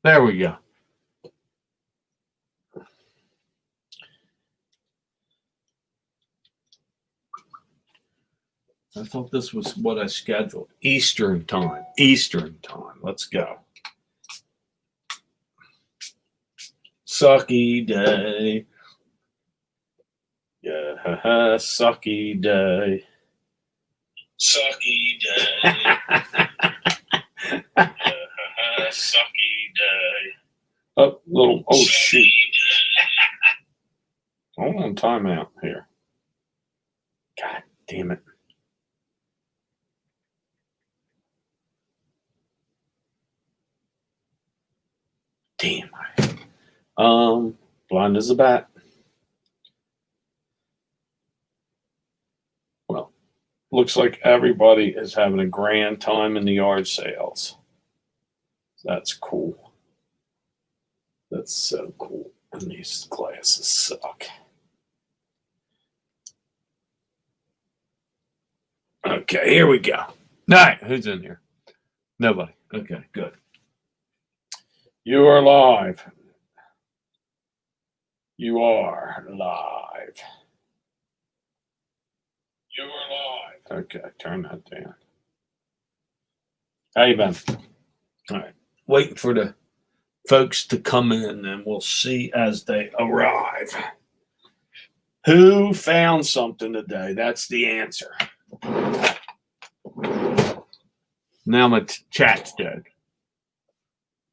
There we go. I thought this was what I scheduled. Eastern time. Eastern time. Let's go. Sucky day. Yeah, sucky day. Sucky day. Sucky day. Oh, little. Oh, shoot. Hold on, timeout here. God damn it. Damn. Blind as a bat. Well, looks like everybody is having a grand time in the yard sales. That's cool. That's so cool. And these glasses suck. Okay, here we go. All right, who's in here? Nobody. Okay, good. You are live. You are live. You are live. Okay, turn that down. How you been? All right. Waiting for the folks to come in, and we'll see as they arrive. Who found something today? That's the answer. Now my chat's dead.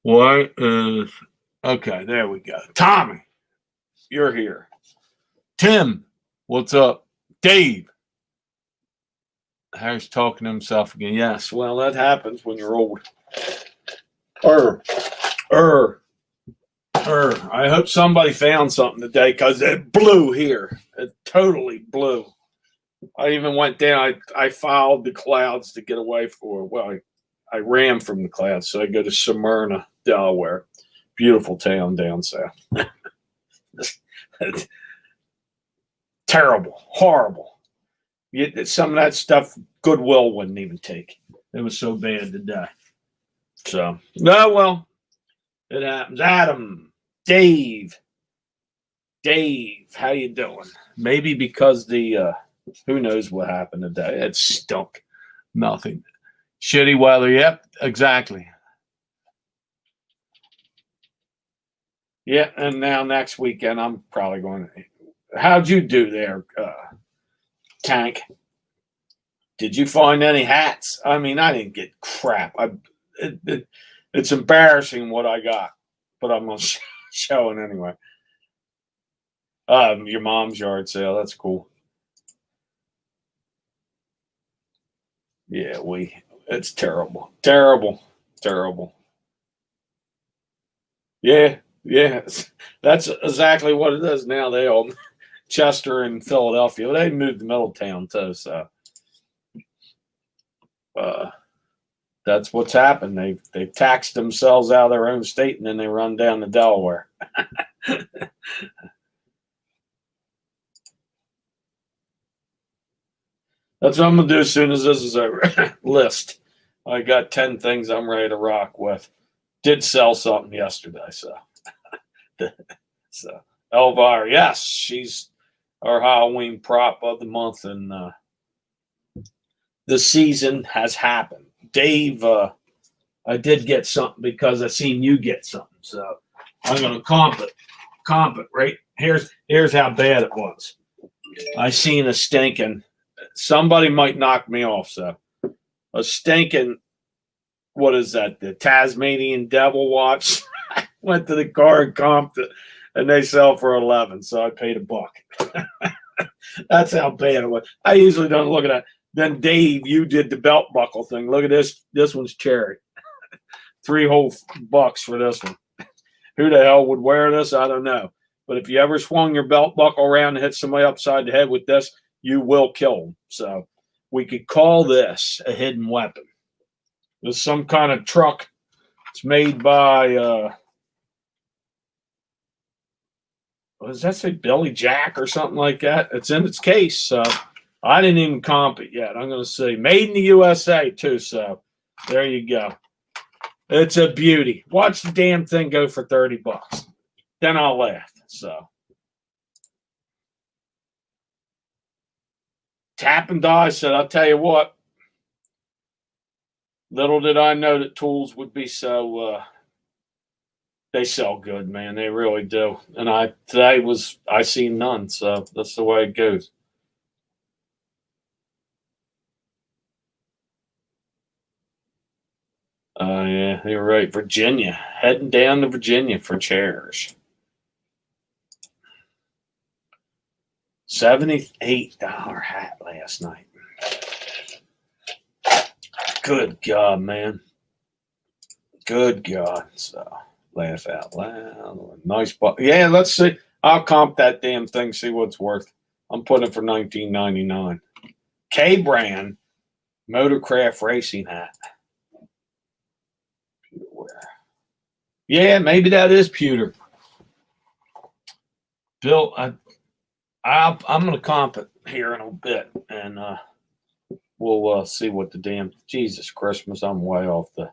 What is... Okay, there we go. Tommy, you're here. Tim, what's up? Dave. Harry's talking to himself again. Yes, well, that happens when you're old. I hope somebody found something today because it blew here. It totally blew. I even went down. I followed the clouds to get away from. Well, I ran from the clouds, so I go to Smyrna, Delaware. Beautiful town down south. Terrible, horrible. Some of that stuff Goodwill wouldn't even take. It was so bad today. So, no, well, it happens. Adam, Dave, how you doing? Maybe because the who knows what happened today? It stunk. Nothing. Shitty weather. Yep, exactly. Yeah, and now next weekend I'm probably going to. How'd you do there, Tank? Did you find any hats? I mean, I didn't get crap. It's embarrassing what I got, but I'm going to show it anyway. Your mom's yard sale. That's cool. Yeah, it's terrible. Terrible. Yeah, that's exactly what it is now. They all Chester and Philadelphia. They moved to Middletown too, so that's what's happened. They've taxed themselves out of their own state and then they run down to Delaware. That's what I'm gonna do as soon as this is over. List. I got 10 things I'm ready to rock with. Did sell something yesterday, so Elvira, yes, she's our Halloween prop of the month, and the season has happened. Dave, I did get something because I seen you get something, so I'm gonna comp it. Right here's how bad it was. I seen a stinking. Somebody might knock me off, so a stinking. What is that? The Tasmanian Devil watch. Went to the car and comped it, and they sell for 11, so I paid $1. That's how bad it was. I usually don't look at that. Then Dave, you did the belt buckle thing. Look at this. This one's cherry. 3 whole bucks for this one. Who the hell would wear this? I don't know. But if you ever swung your belt buckle around and hit somebody upside the head with this, you will kill them. So we could call this a hidden weapon. There's some kind of truck. It's made by, what does that say? Billy Jack or something like that. It's in its case. So I didn't even comp it yet. I'm going to say made in the USA too. So there you go. It's a beauty. Watch the damn thing go for $30. Then I'll laugh. So Tap and Die said, I'll tell you what, little did I know that tools would be so they sell good, man. They really do. And I seen none, so that's the way it goes. Yeah, you're right. Virginia. Heading down to Virginia for chairs. $78 hat last night. Good God, man. Good God. So laugh out loud. Nice buck. Yeah, let's see. I'll comp that damn thing, see what it's worth. I'm putting it for $19.99. K-Brand Motorcraft Racing hat. Yeah, maybe that is pewter. Bill, I'm going to comp it here in a bit, and we'll see what the damn Jesus Christmas. I'm way off the.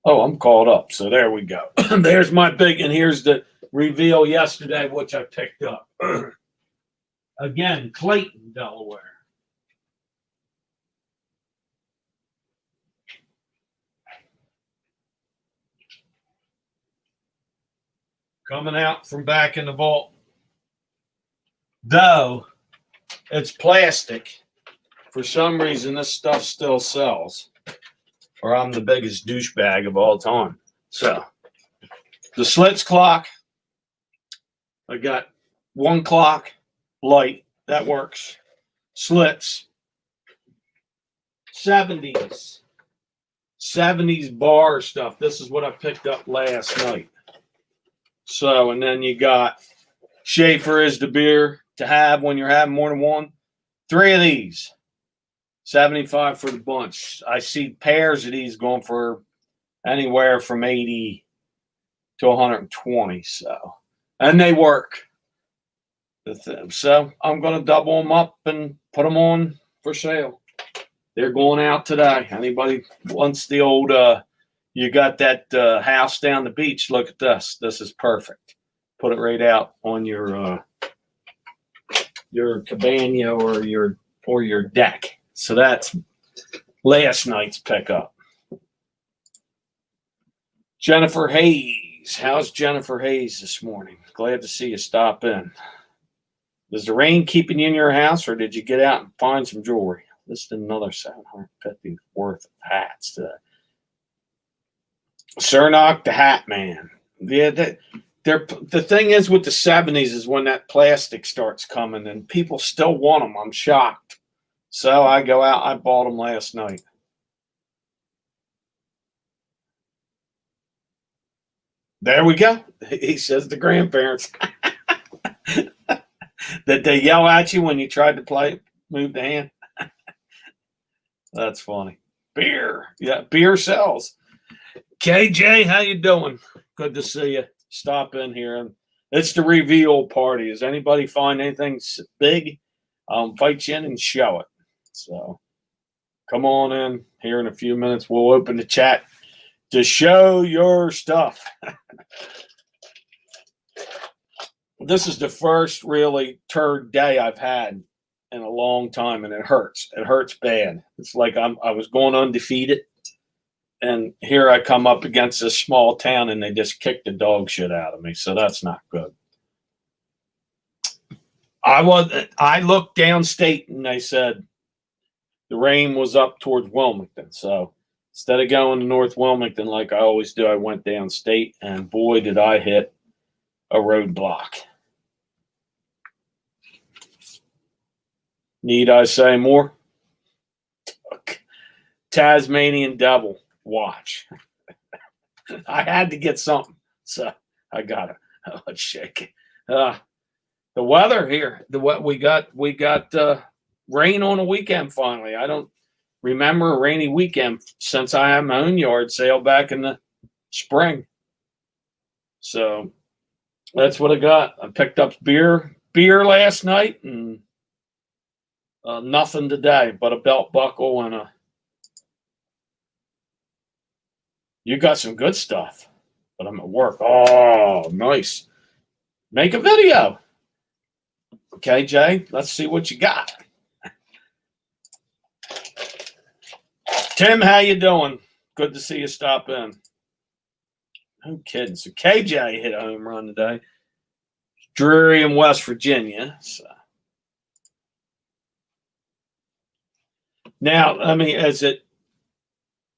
Oh, I'm caught up. So there we go. There's my big, and here's the reveal yesterday, which I picked up. Again, Clayton, Delaware. Coming out from back in the vault. Though it's plastic, for some reason this stuff still sells. Or I'm the biggest douchebag of all time. So the Slits clock. I got 1 clock light. That works. Slits. 70s. 70s bar stuff. This is what I picked up last night. So, and then you got Schaefer is the beer to have when you're having more than one. 3 of these. 75 for the bunch. I see pairs of these going for anywhere from 80 to 120. So, and they work. So I'm going to double them up and put them on for sale. They're going out today. Anybody wants the old, you got that house down the beach, look at this. This is perfect. Put it right out on your cabana or your deck. So that's last night's pickup. Jennifer Hayes. How's Jennifer Hayes this morning? Glad to see you stop in. Is the rain keeping you in your house, or did you get out and find some jewelry? Listed another 750 worth of hats today. Cernock, the Hat Man. Yeah, the thing is with the 70s is when that plastic starts coming and people still want them. I'm shocked. So I go out. I bought them last night. There we go. He says the grandparents. Did they yell at you when you tried to move the hand? That's funny. Beer. Yeah, beer sells. KJ, how you doing? Good to see you. Stop in here. It's the reveal party. Does anybody find anything big? I'll invite you in and show it. So come on in here in a few minutes. We'll open the chat to show your stuff. This is the first really turd day I've had in a long time, and it hurts. It hurts bad. It's like I was going undefeated, and here I come up against this small town, and they just kicked the dog shit out of me. So that's not good. I looked downstate, and they said the rain was up towards Wilmington. So instead of going to North Wilmington like I always do, I went downstate, and boy, did I hit a roadblock. Need I say more? Tasmanian Devil, watch. I had to get something, so I got it. Let's shake it. The weather here, we got rain on a weekend finally. I don't remember a rainy weekend since I had my own yard sale back in the spring. So that's what I got. I picked up beer last night and nothing today but a belt buckle and You got some good stuff, but I'm at work. Oh, nice. Make a video. Okay, Jay, let's see what you got. Tim, how you doing? Good to see you stop in. No kidding. So KJ hit a home run today. Drury in West Virginia. So. Now, I mean,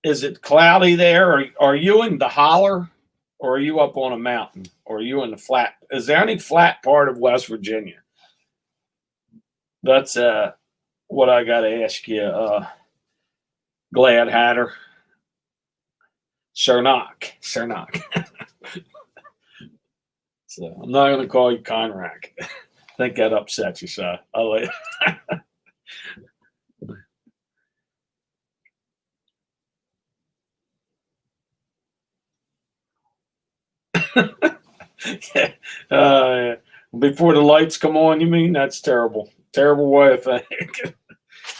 is it cloudy there? Or are you in the holler, or are you up on a mountain, or are you in the flat? Is there any flat part of West Virginia? That's what I got to ask you. Glad Hatter. Cernock. So I'm not going to call you Conrack. I think that upsets you, so I'll let yeah. Before the lights come on, you mean? That's terrible. Terrible way of thinking.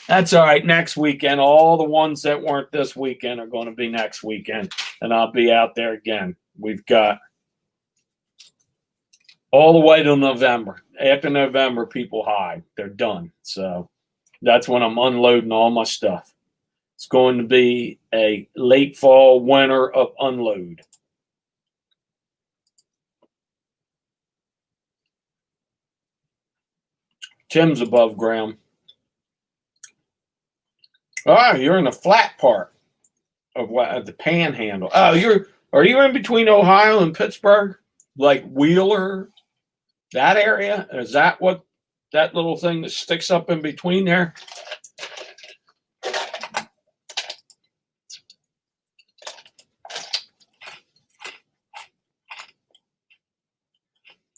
That's all right. Next weekend, all the ones that weren't this weekend are going to be next weekend, and I'll be out there again. We've got all the way to November. After November, people hide. They're done. So that's when I'm unloading all my stuff. It's going to be a late fall, winter of unload. Tim's above ground. Oh, you're in the flat part of the Panhandle. Oh, are you in between Ohio and Pittsburgh, like Wheeler, that area? Is that what that little thing that sticks up in between there?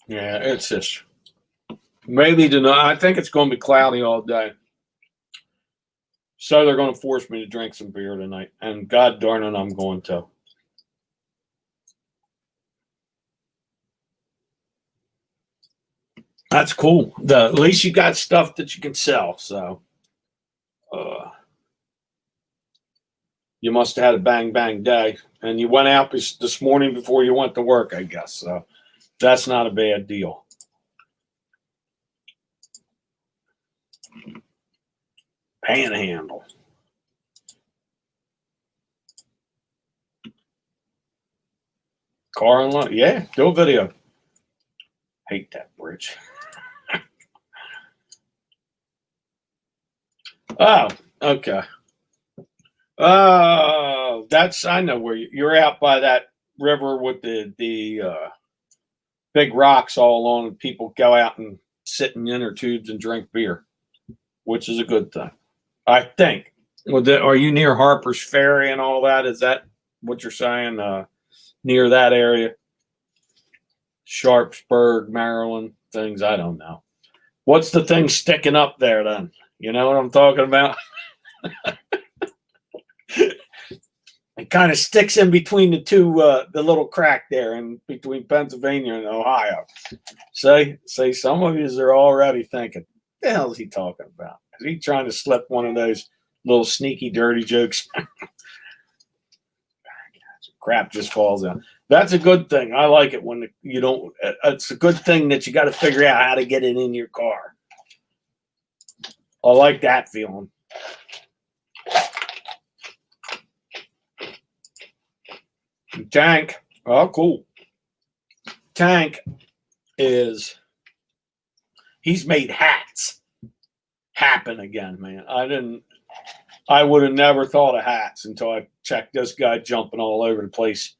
Yeah, it's just maybe tonight. I think it's going to be cloudy all day. So they're going to force me to drink some beer tonight. And God darn it, I'm going to. That's cool. At least you got stuff that you can sell. So you must have had a bang day. And you went out this morning before you went to work, I guess. So that's not a bad deal. Panhandle. Car and lunch. Yeah, do a video. Hate that bridge. Oh, okay. Oh, I know where you're out by that river with the big rocks all along, and people go out and sit in inner tubes and drink beer, which is a good thing, I think. Are you near Harper's Ferry and all that? Is that what you're saying? Near that area? Sharpsburg, Maryland, things, I don't know. What's the thing sticking up there then? You know what I'm talking about? It kind of sticks in between the two, the little crack there in between Pennsylvania and Ohio. Say, some of you are already thinking, what the hell is he talking about? Is he trying to slip one of those little sneaky, dirty jokes? Crap just falls out. That's a good thing. I like it when you don't. It's a good thing that you got to figure out how to get it in your car. I like that feeling. Tank. Oh, cool. Tank he's made hats happen again, man. I would have never thought of hats until I checked this guy jumping all over the place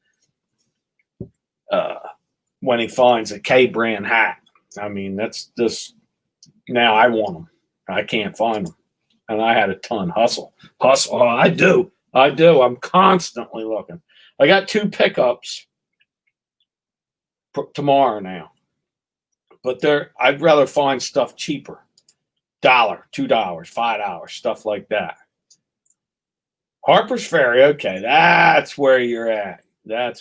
when he finds a K-brand hat. I mean, that's just, now I want them. I can't find them. And I had a ton. Hustle. Oh, I do. I'm constantly looking. I got 2 pickups tomorrow now. But I'd rather find stuff cheaper. $1, $2, $5, stuff like that. Harper's Ferry, okay, that's where you're at.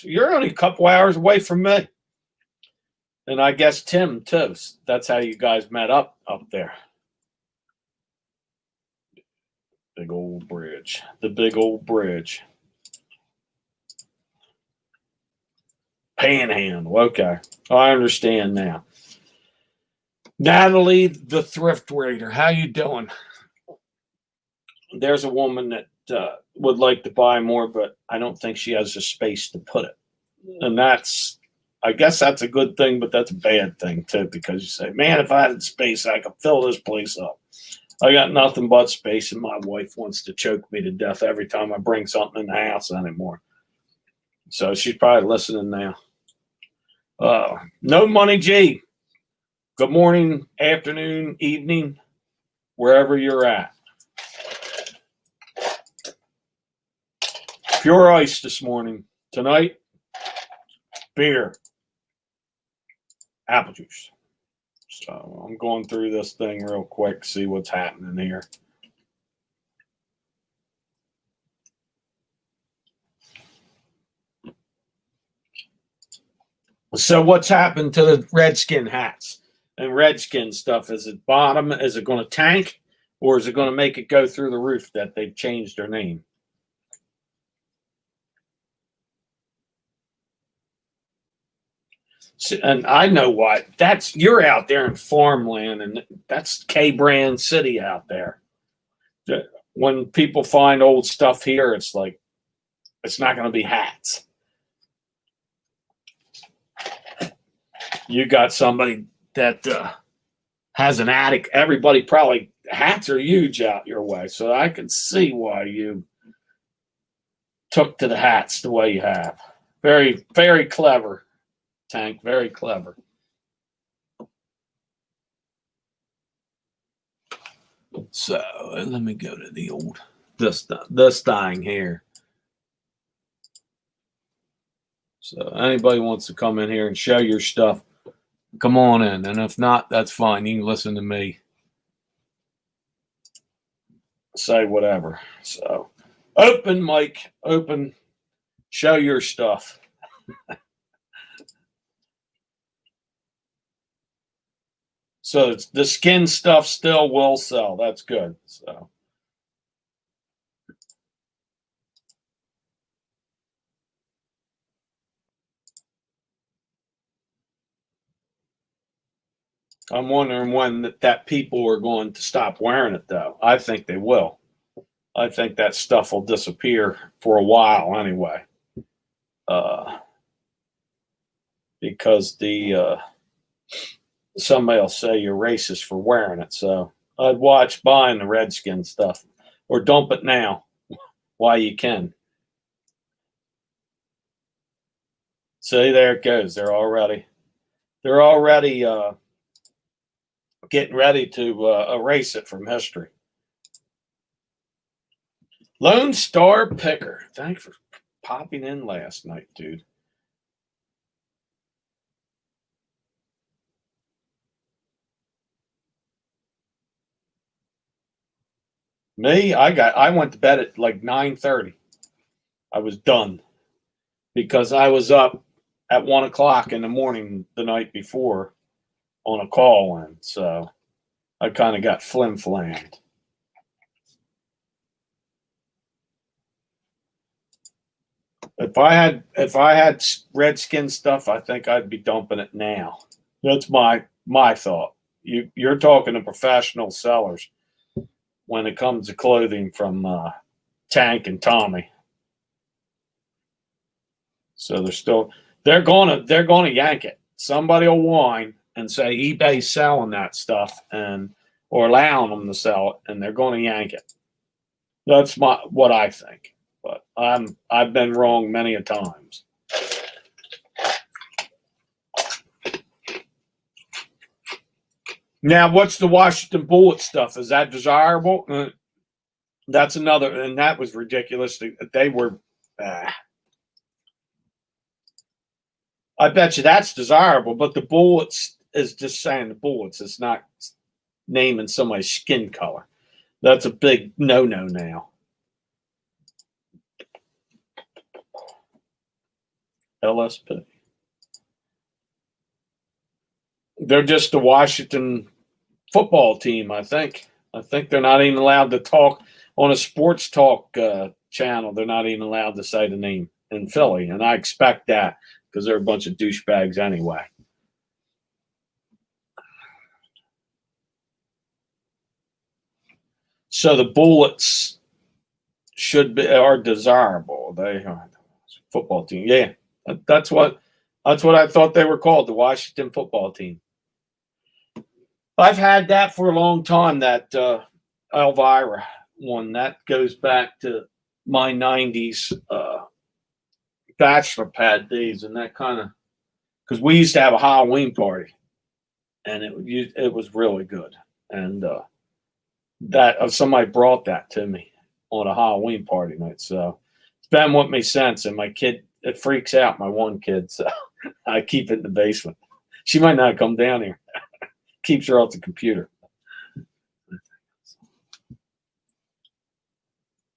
You're only a couple hours away from me. And I guess Tim too. That's how you guys met up there. Big old bridge. The big old bridge. Panhandle. Okay. I understand now. Natalie, the thrift raider. How you doing? There's a woman that would like to buy more, but I don't think she has the space to put it. And I guess that's a good thing, but that's a bad thing too, because you say, man, if I had space, I could fill this place up. I got nothing but space, and my wife wants to choke me to death every time I bring something in the house anymore. So she's probably listening now. No Money G. Good morning, afternoon, evening, wherever you're at. Pure ice this morning. Tonight, beer, apple juice. So I'm going through this thing real quick, see what's happening here. So what's happened to the Redskin hats and Redskin stuff? Is it bottom? Is it going to tank? Or is it going to make it go through the roof that they've changed their name? So, and I know why. You're out there in farmland, and that's K-Brand City out there. When people find old stuff here, it's like, it's not going to be hats. You got somebody that has an attic. Everybody probably, hats are huge out your way. So I can see why you took to the hats the way you have. Very, very clever, Tank. Very clever. So let me go to the old, this thing here. So anybody wants to come in here and show your stuff, come on in. And if not, that's fine. You can listen to me say whatever. So open mic, open, show your stuff. So the skin stuff still will sell. That's good. So I'm wondering when that people are going to stop wearing it, though. I think they will. I think that stuff will disappear for a while anyway. Because somebody will say you're racist for wearing it. So I'd watch buying the Redskin stuff or dump it now while you can. See, there it goes. They're already getting ready to erase it from history. Lone Star Picker. Thanks for popping in last night, dude. Me, I went to bed at like 9:30. I was done because I was up at 1 o'clock in the morning the night before on a call in. So I kind of got flim-flammed. If I had Redskin stuff, I think I'd be dumping it now. That's my thought. You're talking to professional sellers when it comes to clothing from Tank and Tommy. So they're gonna yank it. Somebody will whine and say eBay's selling that stuff or allowing them to sell it, and they're gonna yank it. That's what I think. But I've been wrong many a times. Now, what's the Washington Bullet stuff? Is that desirable? That's another, and that was ridiculous. They were. I bet you that's desirable, but the Bullets is just saying the Bullets. It's not naming somebody's skin color. That's a big no-no now. LSP. They're just the Washington football team, I think. I think they're not even allowed to talk on a sports talk channel. They're not even allowed to say the name in Philly, and I expect that because they're a bunch of douchebags anyway. So the Bullets are desirable. They are football team. Yeah, that's what I thought they were called, the Washington football team. I've had that for a long time. That Elvira one that goes back to my '90s bachelor pad days, and that kind of because we used to have a Halloween party, and it was really good, and that somebody brought that to me on a Halloween party night. So it's been with me since, and my kid, it freaks out my one kid, so I keep it in the basement. She might not come down here. Keeps her off the computer. It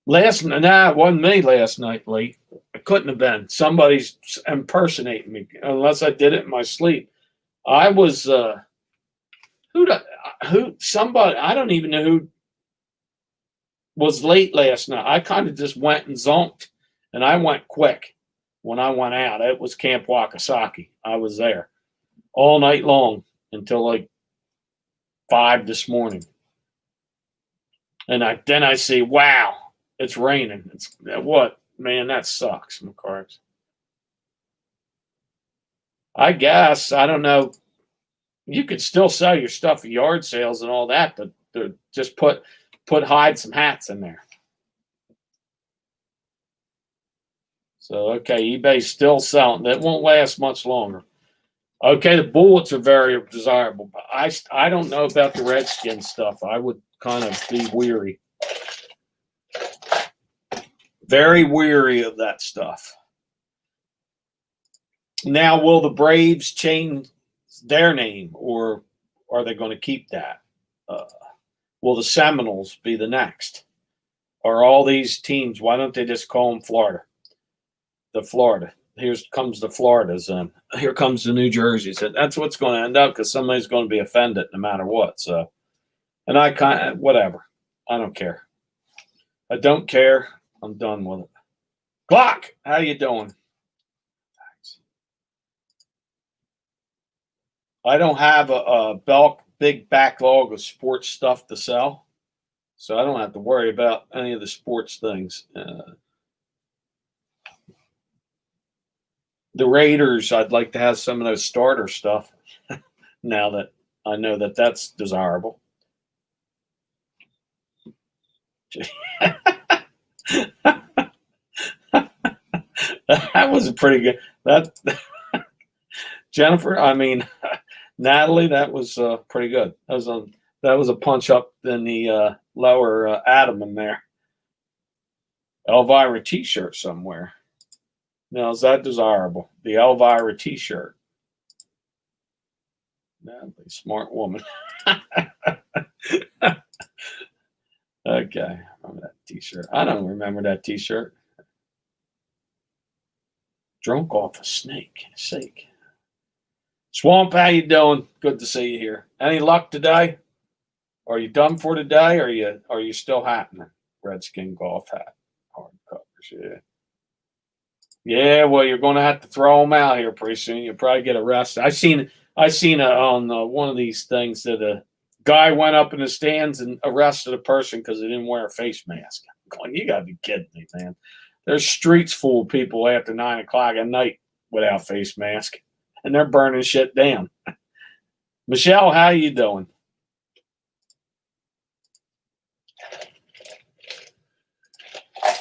wasn't me last night late. It couldn't have been. Somebody's impersonating me, unless I did it in my sleep. I was somebody, I don't even know who was late last night. I kind of just went and zonked, and I went quick when I went out. It was Camp Wakasaki. I was there all night long until like 5 this morning. And then I see, wow, it's raining. It's what? Man, that sucks, McCarts. I guess, I don't know. You could still sell your stuff at yard sales and all that, but just hide some hats in there. So, okay, eBay's still selling. That won't last much longer. Okay, the Bullets are very desirable, but I don't know about the Redskin stuff. I would kind of be weary. Very weary of that stuff. Now, will the Braves change their name, or are they going to keep that? Will the Seminoles be the next? Or all these teams, why don't they just call them Florida? The Florida. Here comes the Floridas, and here comes the New Jerseys. And that's what's going to end up, because somebody's going to be offended no matter what. So, and I kind of, whatever. I don't care. I don't care. I'm done with it. Glock, how you doing? Thanks. I don't have a big backlog of sports stuff to sell, so I don't have to worry about any of the sports things. The Raiders, I'd like to have some of those starter stuff now that I know that that's desirable. That was pretty good. That Jennifer, Natalie, that was pretty good. That was a punch up in the lower abdomen there. Elvira T-shirt somewhere. Now, is that desirable? The Elvira T-shirt. Natalie, smart woman. Okay, remember that T-shirt. I don't remember that T-shirt. Drunk off a snake. Sake. Swamp, how you doing? Good to see you here. Any luck today? Are you done for today? Or are you still happening? Redskin golf hat. Hard covers, yeah. Yeah, well, you're going to have to throw them out here pretty soon. You'll probably get arrested. I seen on one of these things that a guy went up in the stands and arrested a person because they didn't wear a face mask. I'm going, you got to be kidding me, man. There's streets full of people after 9 o'clock at night without face mask, and they're burning shit down. Michelle, how you doing?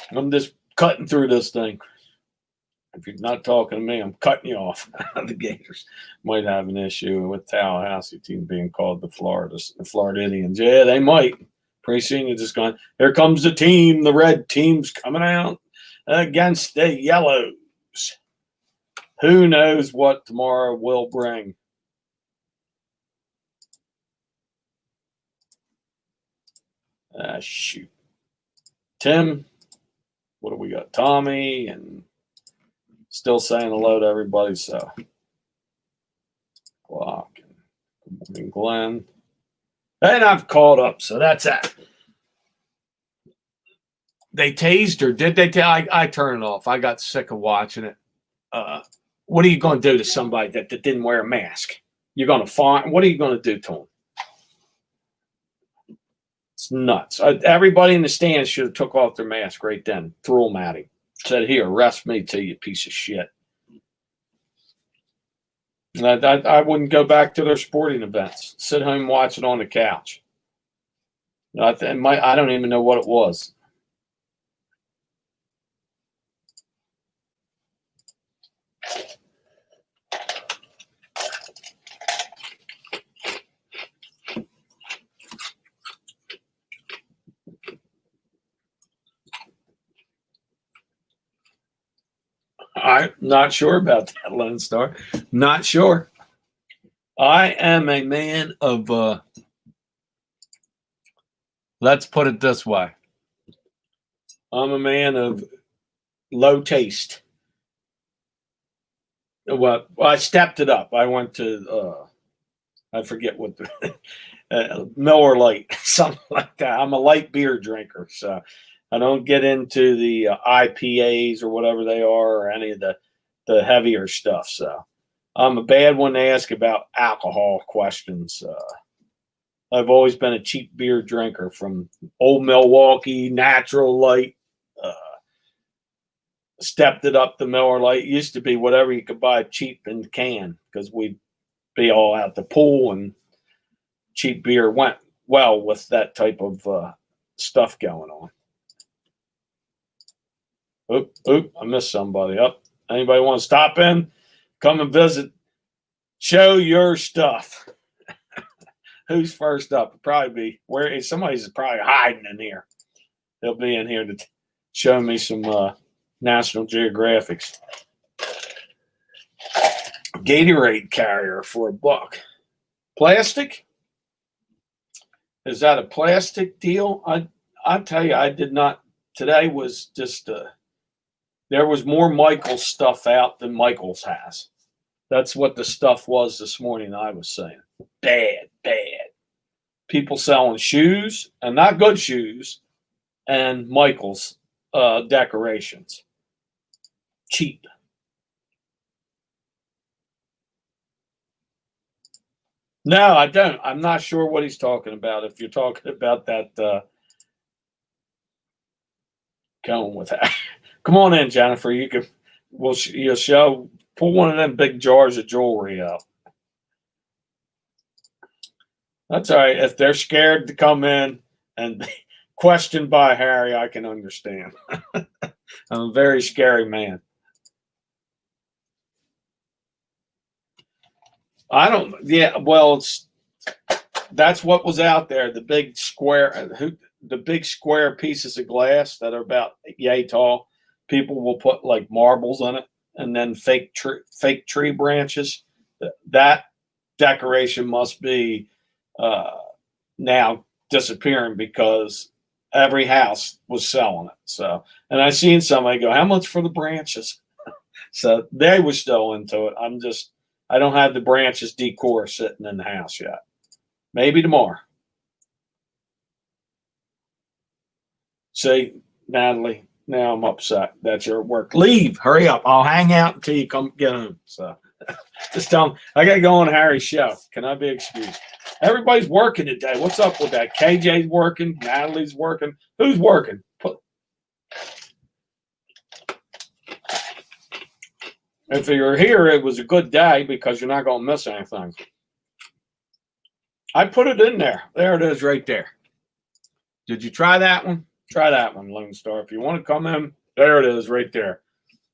I'm just cutting through this thing. If you're not talking to me, I'm cutting you off. The Gators might have an issue with Tallahassee team being called the Florida Indians. Yeah, they might. Pretty soon you're just going, here comes the team. The red team's coming out against the yellows. Who knows what tomorrow will bring? Shoot. Tim, what do we got? Tommy, and still saying hello to everybody. So, Glock, good morning, Glenn. And I've called up, so that's that. They tased her. Did they? I turned it off. I got sick of watching it. What are you going to do to somebody that didn't wear a mask? You're going to fine. What are you going to do to them? It's nuts. Everybody in the stands should have took off their mask right then. Threw them at him. Said, "Here, arrest me too, you piece of shit." And I wouldn't go back to their sporting events. Sit home and watch it on the couch. I don't even know what it was. I'm not sure about that, Lone Star. Not sure. I am a man of, let's put it this way. I'm a man of low taste. Well, I stepped it up. I went to, I forget what the, Miller Lite, something like that. I'm a light beer drinker, so I don't get into the IPAs or whatever they are or any of the heavier stuff. So I'm a bad one to ask about alcohol questions. I've always been a cheap beer drinker from Old Milwaukee, Natural Light. Stepped it up to Miller Lite. It used to be whatever you could buy cheap in the can because we'd be all out the pool, and cheap beer went well with that type of stuff going on. Oop, I missed somebody. Anybody want to stop in? Come and visit. Show your stuff. Who's first up? Probably be somebody's probably hiding in here. They'll be in here to show me some National Geographics. Gatorade carrier for $1. Plastic? Is that a plastic deal? I tell you, I did not. Today was just there was more Michaels stuff out than Michaels has. That's what the stuff was this morning. I was saying bad. People selling shoes and not good shoes, and Michaels decorations cheap. No, I don't. I'm not sure what he's talking about. If you're talking about that, going with that. Come on in, Jennifer. You'll show. Pull one of them big jars of jewelry out. That's all right. If they're scared to come in and be questioned by Harry, I can understand. I'm a very scary man. I don't. Yeah, well, that's what was out there. The big square pieces of glass that are about yay tall. People will put like marbles on it, and then fake tree branches. That decoration must be now disappearing because every house was selling it. So, and I seen somebody go, "How much for the branches?" So they were still into it. I don't have the branches decor sitting in the house yet. Maybe tomorrow. See, Natalie, now I'm upset that you're at work. Leave. Hurry up. I'll hang out until you come get home. So just tell them I got to go on Harry's show. Can I be excused? Everybody's working today. What's up with that? KJ's working. Natalie's working. Who's working? If you're here, it was a good day because you're not going to miss anything. I put it in there. There it is right there. Did you try that one? Try that one, Lone Star. If you want to come in, there it is right there.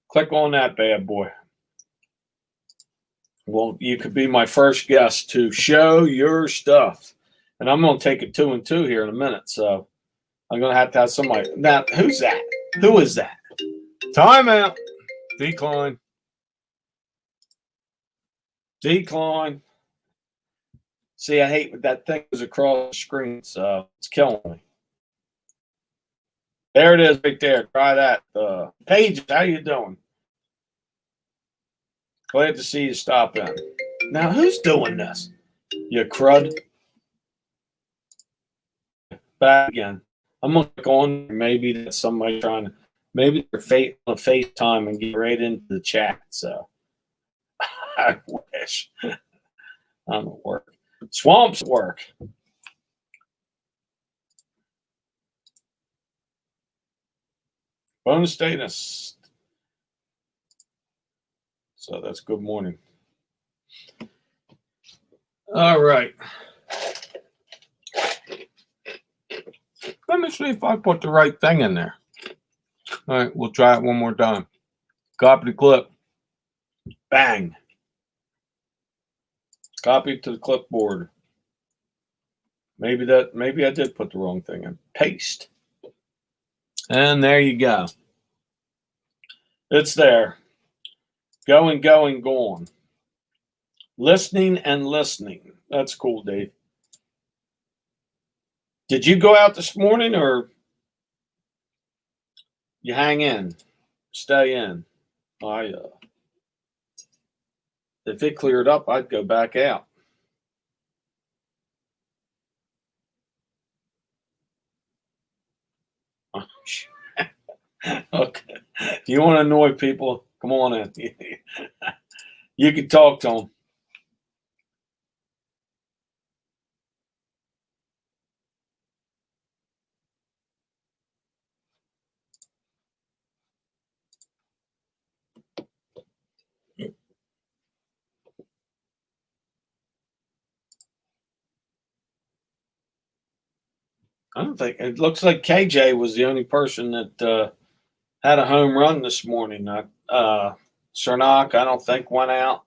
Click on that bad boy. Well, you could be my first guest to show your stuff. And I'm going to take it 2 and 2 here in a minute. So I'm going to have somebody. Now, who's that? Who is that? Timeout. Decline. See, I hate when that thing goes across the screen, so it's killing me. There it is right there. Try that. Paige, how you doing? Glad to see you stop in. Now, who's doing this? You crud. Back again. I'm going to go on. Maybe that's somebody maybe they're on FaceTime and get right into the chat. So I wish. I'm at work. Swamps at work. Bonus status. So that's good morning. All right. Let me see if I put the right thing in there. All right, we'll try it one more time. Copy the clip. Bang. Copy to the clipboard. Maybe I did put the wrong thing in. Paste. And there you go. It's there. Going, gone. Listening and listening. That's cool, Dave. Did you go out this morning or you hang in? Stay in. If it cleared up, I'd go back out. Okay. If you want to annoy people, come on in. You can talk to them. I don't think it looks like KJ was the only person that had a home run this morning. Cernak, I don't think went out.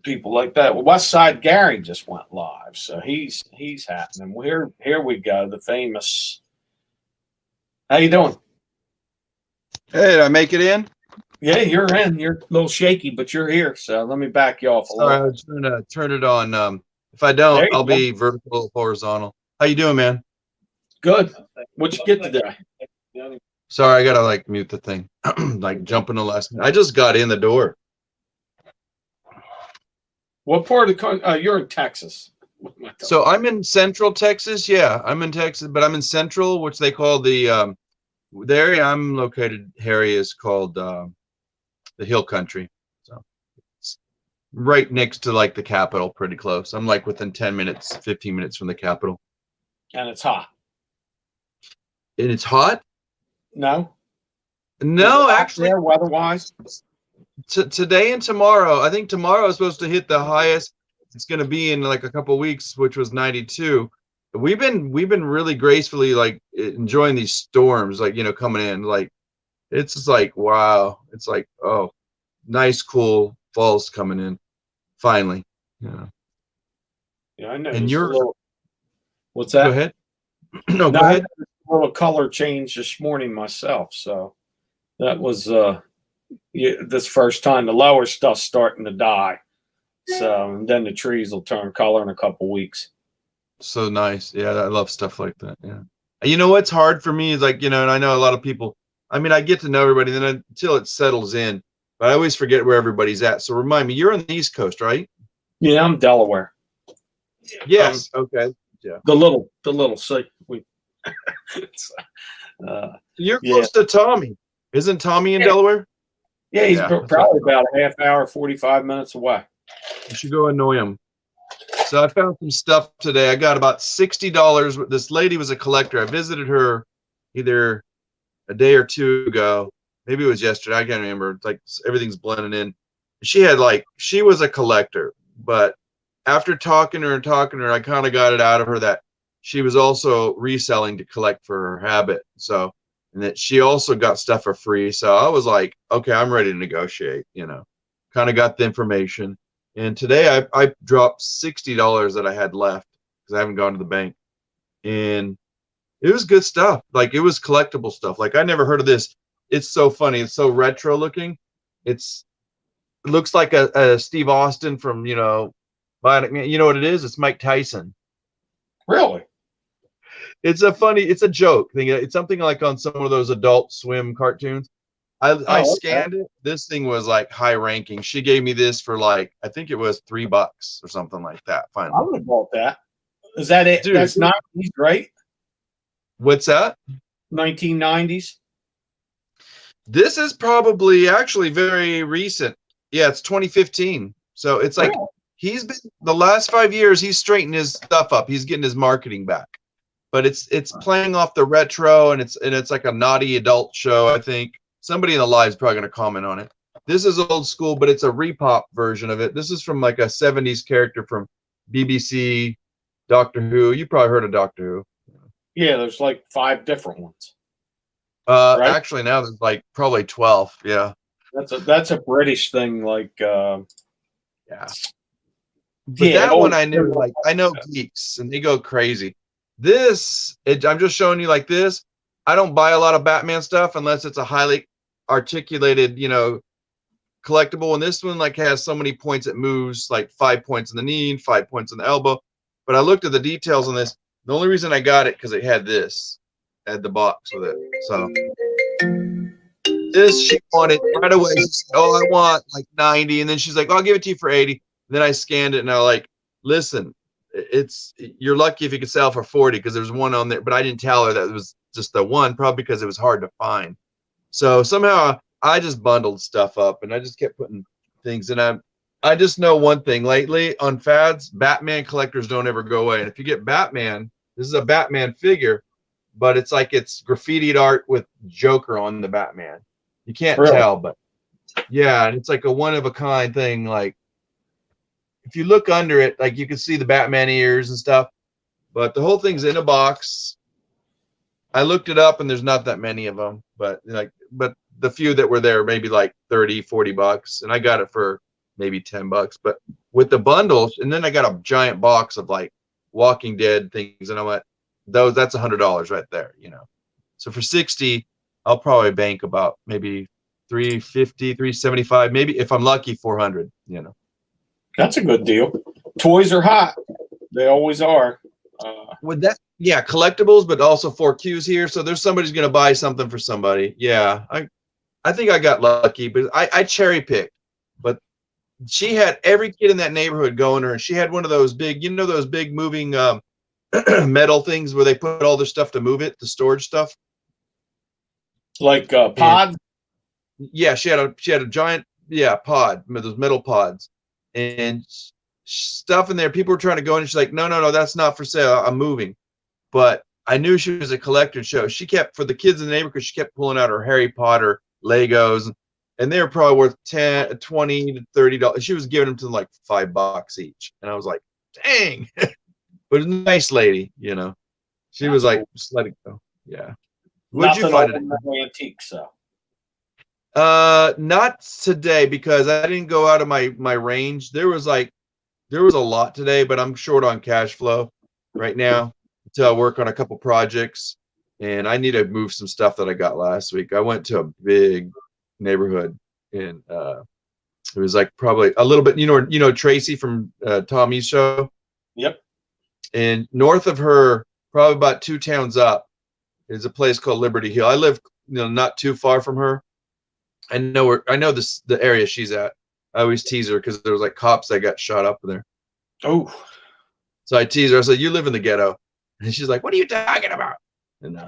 People like that. Well, West Side Gary just went live, so he's happening. Here we go. The famous. How you doing? Hey, did I make it in? Yeah, you're in. You're a little shaky, but you're here. So let me back you off a little. Sorry, I was trying to turn it on. If I don't, I'll be vertical, horizontal. How you doing, man? Good. What'd you get today? Sorry, I gotta mute the thing. Jump in the last minute. I just got in the door. What part of the country? You're in Texas. So I'm in Central Texas. Yeah, I'm in Texas, but I'm in Central, which they call the area I'm located. Harry is called the Hill Country. So it's right next to the capital, pretty close. I'm within 10 minutes, 15 minutes from the capital. And it's hot. And it's hot? No, actually, weather-wise. Today and tomorrow. I think tomorrow is supposed to hit the highest it's going to be in a couple of weeks, which was 92. We've been really gracefully enjoying these storms, coming in. It's just wow. It's oh, nice, cool fall's coming in finally. Yeah. Yeah, I know. And you're what's that? Go ahead. No, go ahead. A little color change this morning myself, so that was this first time the lower stuff's starting to die. So and then the trees will turn color in a couple weeks. So nice. Yeah, I love stuff like that. Yeah. You know what's hard for me is and I know a lot of people. I mean, I get to know everybody then until it settles in, but I always forget where everybody's at. So remind me, you're on the East Coast, right? Yeah, I'm Delaware. Yes. Okay. Yeah. The little city. You're close to Tommy. Isn't Tommy in Delaware? Yeah, he's probably about a half hour, 45 minutes away. You should go annoy him. So I found some stuff today. I got about $60. This lady was a collector. I visited her either a day or two ago. Maybe it was yesterday. I can't remember. Everything's blending in. She was a collector, but after talking to her, I kind of got it out of her that she was also reselling to collect for her habit. So, and that she also got stuff for free. So I was like, okay, I'm ready to negotiate, kind of got the information. And today I dropped $60 that I had left because I haven't gone to the bank. And it was good stuff. It was collectible stuff. I never heard of this. It's so funny. It's so retro looking. It looks like a Steve Austin from, Bionic. You know what it is? It's Mike Tyson. Really? It's a joke thing. It's something on some of those Adult Swim cartoons. I scanned it. This thing was high ranking. She gave me this for I think it was $3 or something like that. Finally, I would have bought that. Is that it? Dude, that's 90s, right? What's that? 1990s. This is probably actually very recent. Yeah, it's 2015. So it's like Really? he's been the last 5 years. He's straightened his stuff up. He's getting his marketing back. But it's playing off the retro, and it's like a naughty adult show. I think somebody in the live is probably going to comment on it. This is old school, but it's a repop version of it. This is from like a 70s character from BBC, Doctor Who. You probably heard of Doctor Who. Yeah, there's like 5 different ones. Right? Actually, now there's like probably 12. Yeah. That's a British thing. Like, Yeah. But yeah, that one I knew, like, I know geeks and they go crazy. I'm just showing you like this. I don't buy a lot of Batman stuff unless it's a highly articulated, collectible. And this one like has so many points it moves, like 5 points in the knee, 5 points in the elbow. But I looked at the details on this. The only reason I got it because it had this, had the box with it. So this she wanted right away. She said, "Oh, I want like 90," and then she's like, "I'll give it to you for 80." Then I scanned it and I was like, "Listen, you're lucky if you could sell for 40 because there's one on there." But I didn't tell her that it was just the one, probably because it was hard to find. So somehow I just bundled stuff up and I just kept putting things in. I just know one thing lately on fads, Batman collectors don't ever go away. And if you get Batman, this is a Batman figure, but it's like it's graffitied art with Joker on the Batman. You can't tell, but yeah, and it's like a one of a kind thing. Like if you look under it, like you can see the Batman ears and stuff, but the whole thing's in a box. I looked it up and there's not that many of them, but the few that were there, maybe like 30, 40 bucks. And I got it for maybe 10 bucks, but with the bundles, and then I got a giant box of like Walking Dead things. And I went, that's $100 right there, So for 60, I'll probably bank about maybe 350, 375, maybe if I'm lucky, 400, That's a good deal. Toys are hot. They always are. With that, yeah, collectibles, but also 4Qs here. So there's somebody's going to buy something for somebody. Yeah, I think I got lucky, but I cherry picked. But she had every kid in that neighborhood going to her, and she had one of those big, those big moving metal things where they put all their stuff to move it, the storage stuff. Like pods? Yeah, she had a giant, pod, those metal pods. And stuff in there. People were trying to go in and she's like, no, that's not for sale. I'm moving. But I knew she was a collector, so she kept, for the kids in the neighborhood, she kept pulling out her Harry Potter Legos, and they were probably worth $10, $20 to $30. She was giving them to them like $5 each. And I was like, dang. But a nice lady, She was like, just let it go. Yeah. Would you find it? Antiques, so. Not today because I didn't go out of my range. There was a lot today, but I'm short on cash flow right now until I work on a couple projects, and I need to move some stuff that I got last week. I went to a big neighborhood, and it was like probably a little bit, Tracy from Tommy's show. Yep. And north of her, probably about 2 towns up, is a place called Liberty Hill. I live, not too far from her. I know the area she's at. I always tease her because there was like cops that got shot up there. Oh. So I tease her. I said, "You live in the ghetto," and she's like, "What are you talking about?" And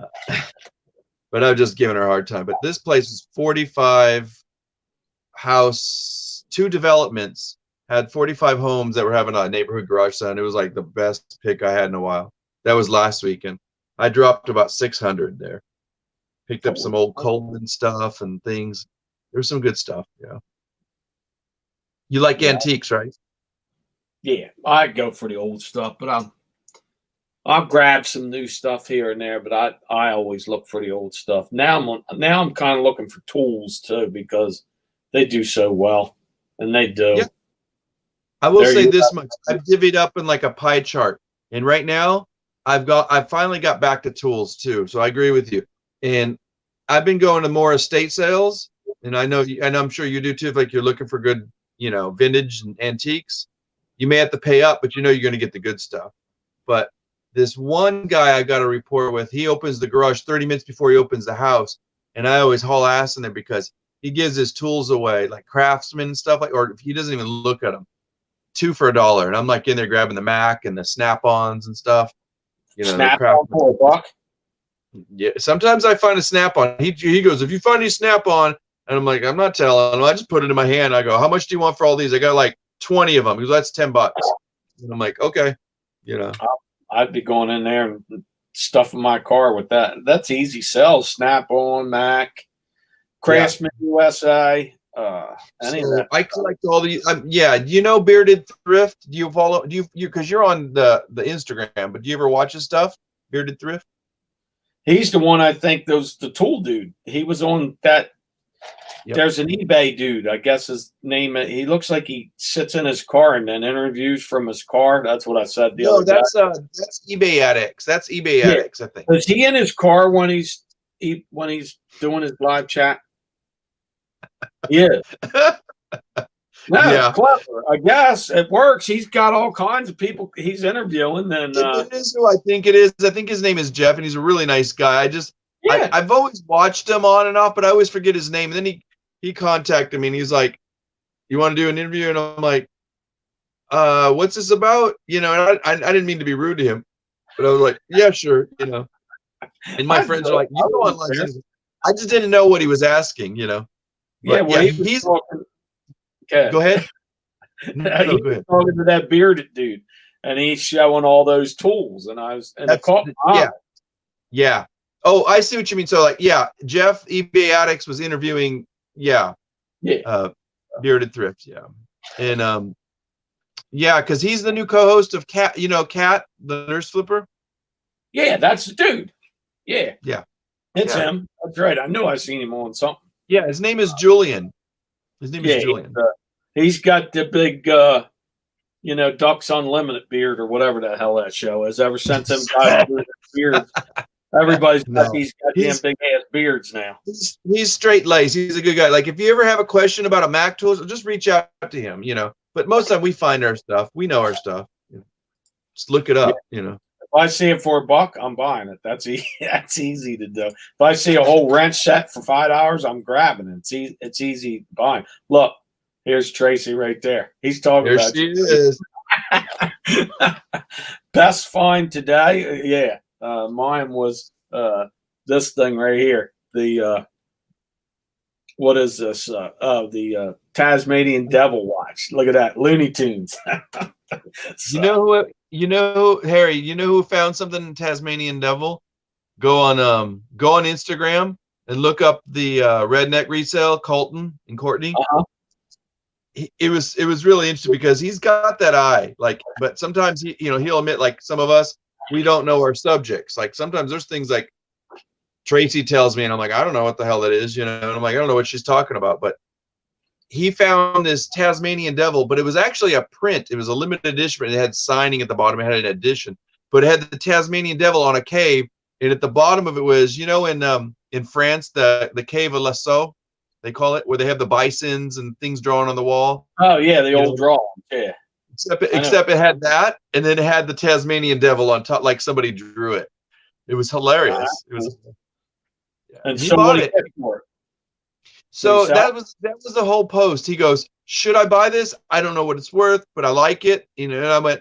but I'm just giving her a hard time. But this place is 45 house, 2 developments, had 45 homes that were having a neighborhood garage sale. And it was like the best pick I had in a while. That was last weekend. I dropped about 600 there. Picked up some old Coleman stuff and things. There's some good stuff. Yeah. You like antiques, right? Yeah, I go for the old stuff, but I'll grab some new stuff here and there. But I always look for the old stuff. Now I'm kind of looking for tools too because they do so well, and they do. Yeah. I will say this much: I've divvied up in like a pie chart, and right now I finally got back to tools too. So I agree with you, and I've been going to more estate sales. And I know, and I'm sure you do too, if like you're looking for good, vintage and antiques, you may have to pay up, but you're going to get the good stuff. But this one guy I got a report with, he opens the garage 30 minutes before he opens the house. And I always haul ass in there because he gives his tools away, like Craftsman and stuff, or he doesn't even look at them. 2 for $1. And I'm like in there grabbing the Mac and the Snap-ons and stuff. Snap-on for $1? Yeah, sometimes I find a Snap-on. He goes, if you find any Snap-on, and I'm like, I'm not telling him. I just put it in my hand. I go, how much do you want for all these? I got like 20 of them. He goes, that's $10. And I'm like, okay, I'd be going in there and stuffing my car with that. That's easy sells. Snap-on, Mac, Craftsman USA. Any of that. I collect all these. Do Bearded Thrift? Do you follow? Because you're on the Instagram, but do you ever watch his stuff? Bearded Thrift. He's the one I think the tool dude. He was on that. Yep. There's an eBay dude. I guess his name. He looks like he sits in his car and then interviews from his car. That's what I said the other day. That's eBay Addicts. That's eBay Addicts. I think. Is he in his car when he's doing his live chat? Yeah. No, clever. I guess it works. He's got all kinds of people he's interviewing. And it is who I think it is. I think his name is Jeff, and he's a really nice guy. I've always watched him on and off, but I always forget his name. And then he contacted me, and he's like, "You want to do an interview?" And I'm like, "What's this about?" And I didn't mean to be rude to him, but I was like, "Yeah, sure." And my friends are like, "You go online." I just didn't know what he was asking. But he's talking. Okay. Go ahead. Go ahead. Talking to that bearded dude, and he's showing all those tools, and yeah. Oh, I see what you mean. So, Jeff eBay Addicts was interviewing, Bearded Thrift, and because he's the new co-host of Cat, Cat, the nurse flipper. Yeah, that's the dude. Yeah, it's him. That's right. I knew I seen him on something. Yeah, his name is Julian. His name is Julian. He's got the big, Ducks Unlimited beard or whatever the hell that show is. Ever since them guys grew their beards, everybody's got these goddamn big ass beards now. He's straight laced. He's a good guy. Like if you ever have a question about a Mac tool, just reach out to him. But most of the time we find our stuff. We know our stuff. Just look it up. If I see it for $1, I'm buying it. That's easy to do. If I see a whole wrench set for $5, I'm grabbing it. It's easy buying. Look, here's Tracy right there. He's talking about. There she is. Best find today. Mine was this thing right here. The what is this? The Tasmanian Devil watch. Look at that, Looney Tunes. Harry, you know who found something in Tasmanian Devil? Go on Instagram and look up the Redneck Resale, Colton and Courtney. Uh-huh. It was really interesting because he's got that eye, but sometimes he'll admit, like some of us, we don't know our subjects. Like sometimes there's things like Tracy tells me and I'm like, I don't know what the hell that is, and I'm like, I don't know what she's talking about, but he found this Tasmanian Devil, but it was actually a print. It was a limited edition. It had signing at the bottom. It had an edition, but it had the Tasmanian Devil on a cave, and at the bottom of it was, in France, the Cave of Lascaux, they call it, where they have the bisons and things drawn on the wall. Oh yeah, the old drawing. Yeah. Except it had that, and then it had the Tasmanian Devil on top, like somebody drew it. It was hilarious. It was. And he bought it. So that was the whole post. He goes, "Should I buy this? I don't know what it's worth, but I like it." And I went,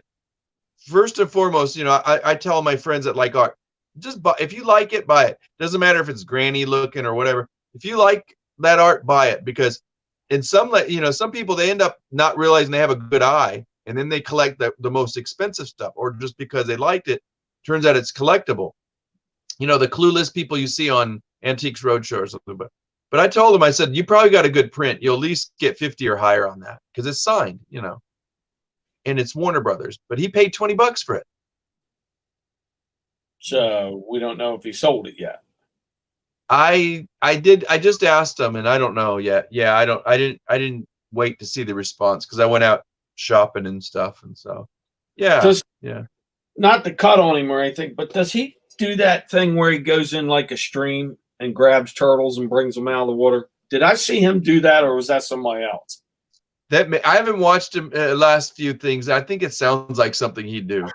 first and foremost, I tell my friends that like art, just buy. If you like it, buy it. Doesn't matter if it's granny looking or whatever. If you like that art, buy it, because in some people, they end up not realizing they have a good eye, and then they collect the most expensive stuff, or just because they liked it, turns out it's collectible. The clueless people you see on Antiques Roadshow or something, But I told him, I said, you probably got a good print. You'll at least get 50 or higher on that because it's signed, and it's Warner Brothers. But he paid $20 for it. So we don't know if he sold it yet. I just asked him, and I don't know yet. Yeah, I didn't wait to see the response because I went out shopping and stuff, and so not to cut on him or anything, but does he do that thing where he goes in like a stream and grabs turtles and brings them out of the water? Did I see him do that, or was that somebody else? I haven't watched him last few things. I think it sounds like something he'd do.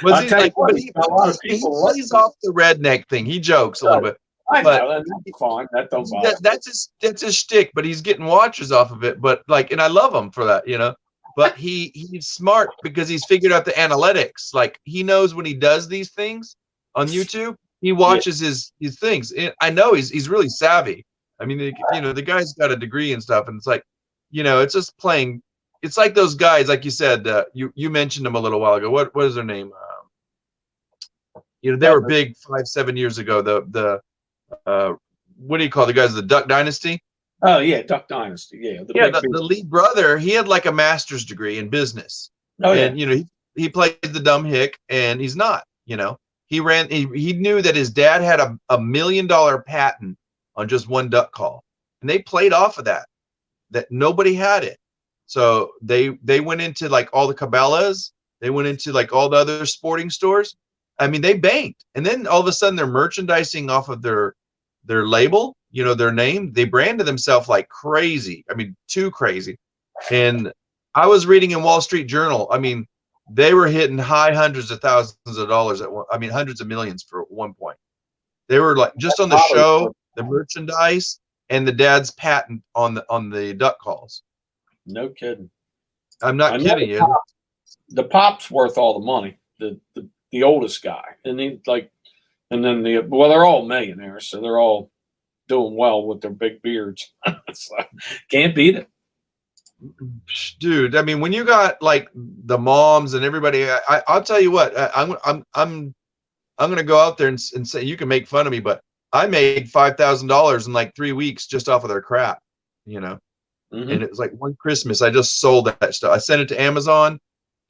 He's off the redneck thing. He jokes a little bit. I know, that's fine. That don't bother. That's his shtick, but he's getting watchers off of it. But and I love him for that, But he's smart because he's figured out the analytics. Like he knows when he does these things, on YouTube. He watches his things. And I know he's really savvy. I mean, the guy's got a degree and stuff, and it's like, it's just playing. It's like those guys, like you said, you mentioned them a little while ago. What is their name? They were big 5-7 years ago. The what do you call the guys? The Duck Dynasty. Oh yeah, Duck Dynasty. Yeah, the lead brother. He had like a master's degree in business. Oh yeah. And he played the dumb hick, and he's not. He knew that his dad had a $1 million patent on just one duck call, and they played off of that nobody had it. So they went into like all the Cabela's, they went into like all the other sporting stores. I mean, they banked, and then all of a sudden they're merchandising off of their label, their name. They branded themselves like crazy. I mean, too crazy. And I was reading in Wall Street Journal. I mean, they were hitting high hundreds of thousands of dollars hundreds of millions for one point. They were like just on the show, the merchandise, and the dad's patent on the duck calls. No kidding. I'm not kidding you. The pop's worth all the money. The oldest guy, and then they're all millionaires, so they're all doing well with their big beards. So, can't beat it. Dude, I mean, when you got like the moms and everybody, I'll tell you what, I'm gonna go out there and say, you can make fun of me, but I made $5,000 in like 3 weeks just off of their crap, Mm-hmm. And it was like one Christmas I just sold that stuff. I sent it to Amazon,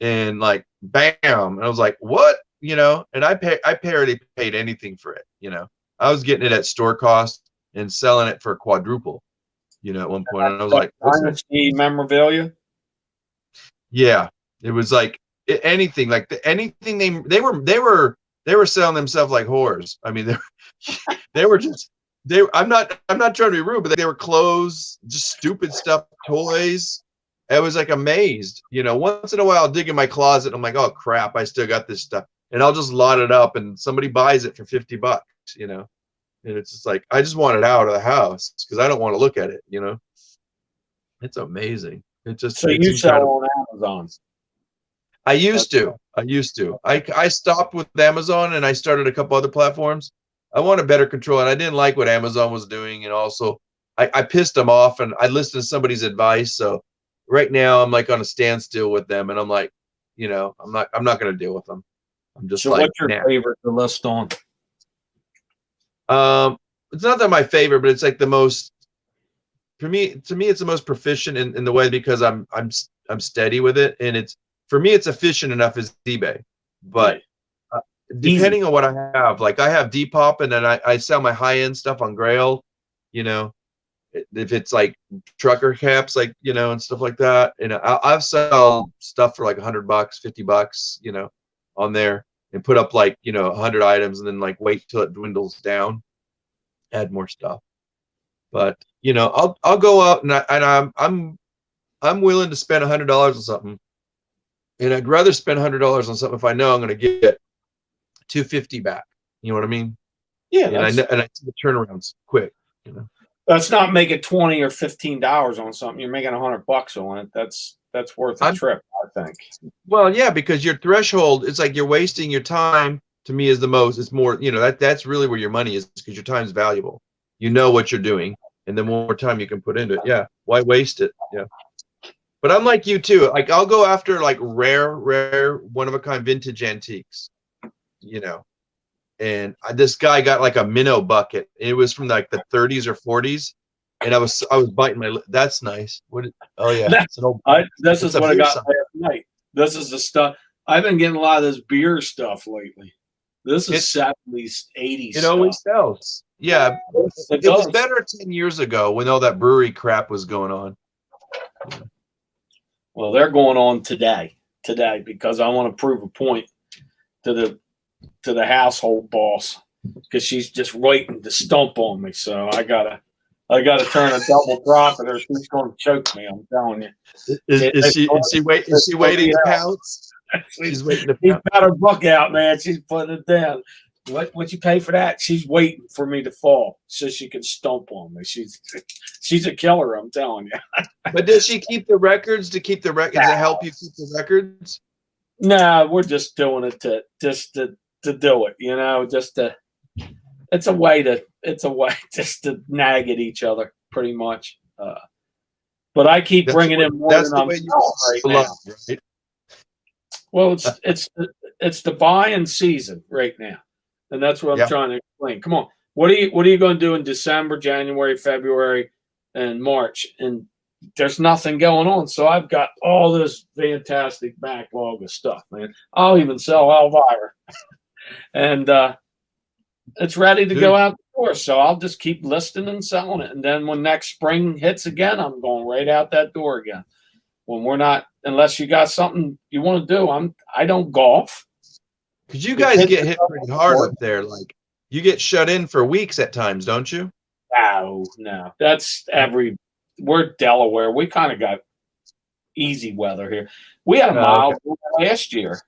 and like bam, and I was like, what, and I barely paid anything for it. I was getting it at store cost and selling it for a quadruple. At one point, and I was like, Dynasty memorabilia. Yeah, it was like anything they were selling themselves like whores. I mean, I'm not trying to be rude, but they were clothes, just stupid stuff, toys. I was like amazed. Once in a while I'll dig in my closet and I'm like, oh crap, I still got this stuff, and I'll just lot it up and somebody buys it for $50. And it's just like, I just want it out of the house because I don't want to look at it. It's amazing. So you sell on Amazon? I used to. I stopped with Amazon and I started a couple other platforms. I wanted better control, and I didn't like what Amazon was doing, and also I pissed them off, and I listened to somebody's advice. So right now I'm like on a standstill with them, and I'm like, I'm not going to deal with them. I'm just so like, what's your favorite to list on? It's not that my favorite, but it's like the most, to me it's the most proficient in the way, because I'm steady with it, and for me it's efficient enough as eBay. But depending on what I have, like I have Depop, and then I sell my high-end stuff on Grail, if it's like trucker caps, like, and stuff like that. And I've sell stuff for like $100, $50, on there, and put up like 100 items, and then like wait till it dwindles down, add more stuff. But I'll go out and I'm willing to spend $100 on something, and I'd rather spend $100 on something if I know I'm going to get $250 back. You know what I mean? Yeah. And I see the turnarounds quick. Let's not make it $20 or $15 on something. You're making $100 on it. That's worth a trip, I think. Well, yeah, because your threshold, it's like you're wasting your time. To me, is the most. It's more, that's really where your money is, because your time is valuable. You know what you're doing, and the more time you can put into it, yeah, why waste it? Yeah. But I'm like you too. Like I'll go after like rare, one of a kind vintage antiques. And this guy got like a minnow bucket. It was from like the 30s or 40s, and I was biting my lip. That's nice. Oh yeah, it's an old. This is what I got last night. This is the stuff. I've been getting a lot of this beer stuff lately. This is 70s, 80s. It always sells. Yeah, it was better 10 years ago when all that brewery crap was going on. Well, they're going on today, because I want to prove a point to the household boss, because she's just waiting to stump on me. So I gotta turn a double profit, or she's going to choke me. I'm telling you. Is she waiting to pounce? She's waiting to pounce. She's got her book out, man. She's putting it down. What you pay for that? She's waiting for me to fall so she can stomp on me. She's a killer, I'm telling you. But does she keep the records? To help you keep the records? No, we're just doing it to to do it, just to. It's a way just to nag at each other, pretty much. But I keep bringing in more than I'm selling right now. Right? Well, it's the buying season right now, and that's what I'm trying to explain. Come on, what are you going to do in December, January, February, and March? And there's nothing going on, so I've got all this fantastic backlog of stuff, man. I'll even sell Elvira, and it's ready to go out the door. So I'll just keep listing and selling it, and then when next spring hits again, I'm going right out that door again. When we're not, unless you got something you want to do, I don't golf. Because you guys get hit pretty hard up there. Like you get shut in for weeks at times, don't you? No. That's we're Delaware. We kind of got easy weather here. We had a mild last year.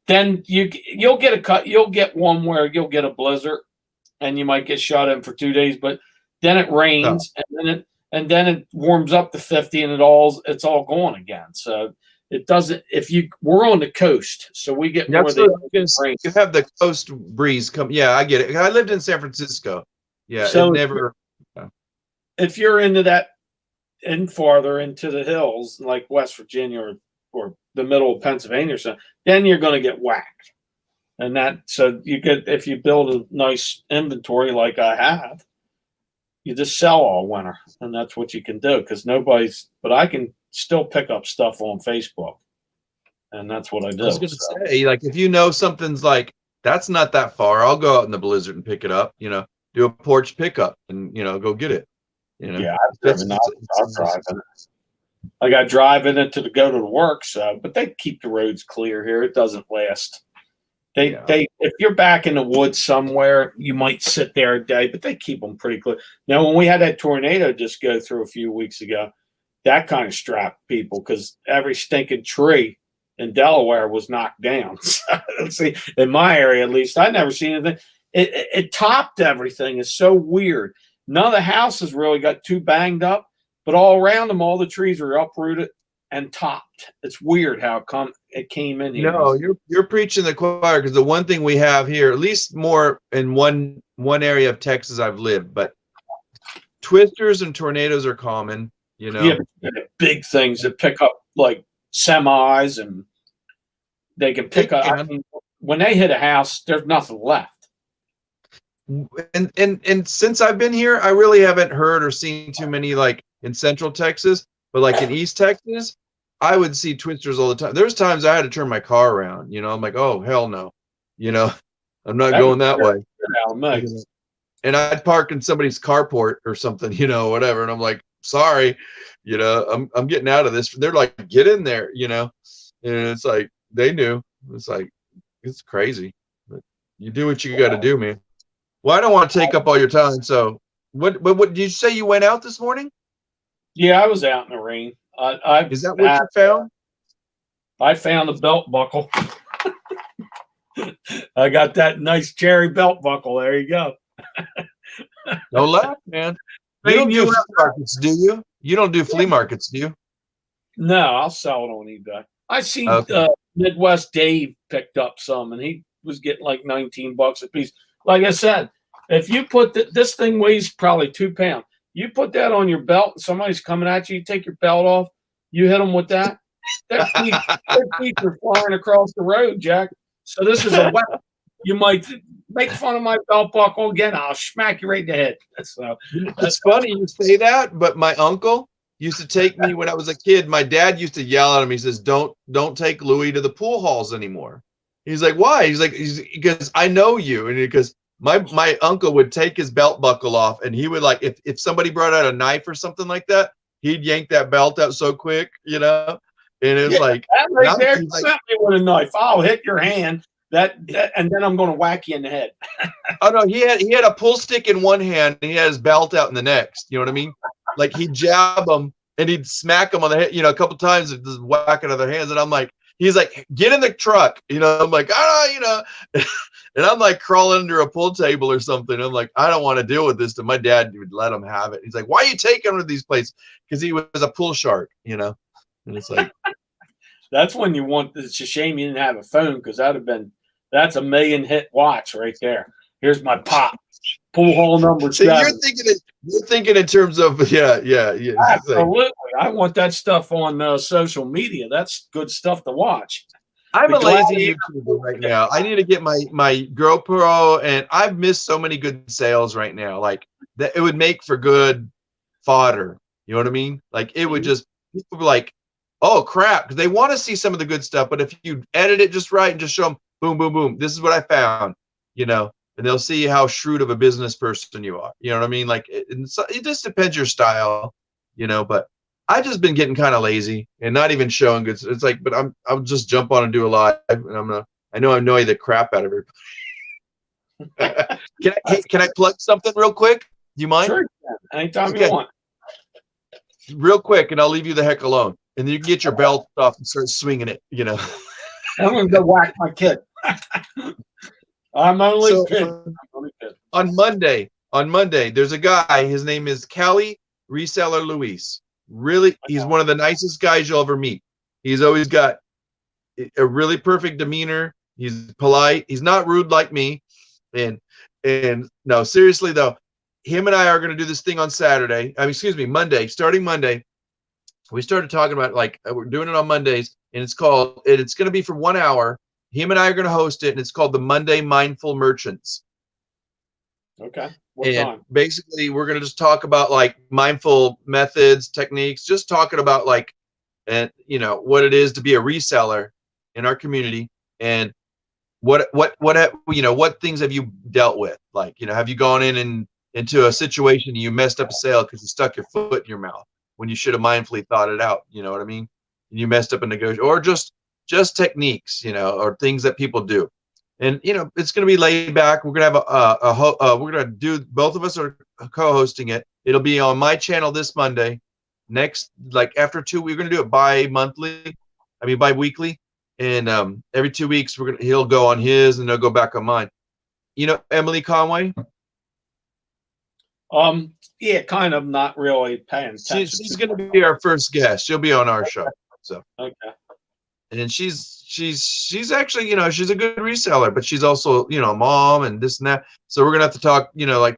Then you'll get a cut. You'll get one where you'll get a blizzard, and you might get shut in for 2 days. But then it rains, and then it warms up to 50, and it's all gone again. So it doesn't. We're on the coast, so we get more than rain. You have the coast breeze come. Yeah, I get it. I lived in San Francisco. Yeah, so it never. If you're into that, and farther into the hills like West Virginia or the middle of Pennsylvania or something, then you're going to get whacked. And if you build a nice inventory like I have, you just sell all winter, and that's what you can do because but I can still pick up stuff on Facebook, and that's what I do. I was going to say, like, if you know something's like, that's not that far, I'll go out in the blizzard and pick it up, do a porch pickup and, go get it. Yeah, I'll drive in it. I got driving it to go to the work, but they keep the roads clear here. It doesn't last. If you're back in the woods somewhere, you might sit there a day, but they keep them pretty clear. Now, when we had that tornado just go through a few weeks ago, that kind of strapped people because every stinking tree in Delaware was knocked down. See, in my area at least, I never seen anything. It topped everything. It's so weird. None of the houses really got too banged up. But all around them, all the trees were uprooted and topped. It's weird how it came in here. No, you're preaching the choir because the one thing we have here, at least more in one area of Texas I've lived, but twisters and tornadoes are common. Yeah, big things that pick up like semis, and they can pick up. I mean, when they hit a house, there's nothing left. And since I've been here, I really haven't heard or seen too many like in Central Texas, but like in East Texas, I would see twisters all the time. There's times I had to turn my car around. I'm like, oh hell no, I'm not going that way. And I'd park in somebody's carport or something, whatever, and I'm like, sorry, I'm getting out of this. They're like, get in there, and it's like they knew. It's like it's crazy, but you do what you got to do, man. Well, I don't want to take up all your time. So, what did you say you went out this morning? Yeah, I was out in the rain. Is that what you found? I found a belt buckle. I got that nice cherry belt buckle. There you go. Don't laugh, man. You don't do flea markets, do you? You don't do flea markets, do you? No, I'll sell it on eBay. I seen Midwest Dave picked up some, and he was getting like $19 a piece. Like I said, if you put this thing weighs probably 2 pounds. You put that on your belt, and somebody's coming at you. You take your belt off. You hit them with that. Their feet are flying across the road, Jack. So this is a weapon. You might make fun of my belt buckle again. I'll smack you right in the head. So it's funny you say that, but my uncle used to take me when I was a kid. My dad used to yell at him. He says, "Don't take Louis to the pool halls anymore." He's like, "Why?" He's like, because I know you, and because my uncle would take his belt buckle off, and he would like if somebody brought out a knife or something like that, he'd yank that belt out so quick, And it's like that right there, like, me with a knife. I'll hit your hand. That and then I'm going to whack you in the head. Oh no, he had a pull stick in one hand, and he had his belt out in the next. You know what I mean? Like he'd jab him and he'd smack him on the head, a couple times, and just whacking other hands. And I'm like, he's like, get in the truck. I'm like, and I'm like crawling under a pool table or something. I'm like, I don't want to deal with this. And my dad would let him have it. He's like, why are you taking him to these places? Because he was a pool shark, And it's like, that's when you want. It's a shame you didn't have a phone because I'd have been That's a million hit watch right there. Here's my pop. Pool hole number See, 7. you're thinking in terms of yeah. It's like, Absolutely. I want that stuff on social media. That's good stuff to watch. I'm The a lazy Gladiator- YouTuber right now. I need to get my GoPro, and I've missed so many good sales right now. Like that, it would make for good fodder. You know what I mean? Like it would just people be like, "Oh crap," because they want to see some of the good stuff. But if you edit it just right and just show them, boom, boom, boom, this is what I found, you know, and they'll see how shrewd of a business person you are. You know what I mean? Like it just depends your style, you know. But I've just been getting kind of lazy and not even showing good. It's like, but I'll just jump on and do a live, and I know I annoy the crap out of everybody. Can I plug something real quick? Do you mind? Sure, anytime Okay. you want. Real quick, and I'll leave you the heck alone. And then you can get your belt off and start swinging it. You know. I'm gonna go whack my kid. I'm only So, kidding. on Monday, there's a guy. His name is Cali Reseller Luis. Really, he's one of the nicest guys you'll ever meet. He's always got a really perfect demeanor. He's polite. He's not rude like me. And no, seriously though, him and I are going to do this thing on Saturday. Monday. Starting Monday, we started talking about like we're doing it on Mondays, and it's going to be for 1 hour. Him and I are going to host it, and it's called the Monday Mindful Merchants. Okay. Basically, we're going to just talk about like mindful methods, techniques, just talking about like, and you know what it is to be a reseller in our community, and what things have you dealt with? Like, you know, have you gone into a situation and you messed up a sale because you stuck your foot in your mouth when you should have mindfully thought it out? You know what I mean? And you messed up a negotiation, or just techniques, you know, or things that people do. And you know, it's going to be laid back. We're going to have we're going to do, both of us are co-hosting it. It'll be on my channel this Monday. Next, like after 2 weeks, we're going to do it bi-weekly, and every 2 weeks he'll go on his and they'll go back on mine. You know Emily Conway? Yeah, kind of, not really paying attention. She's going to be our first guest. She'll be on our show. So okay. And she's actually, you know, she's a good reseller, but she's also, you know, a mom and this and that. So we're gonna have to talk, you know, like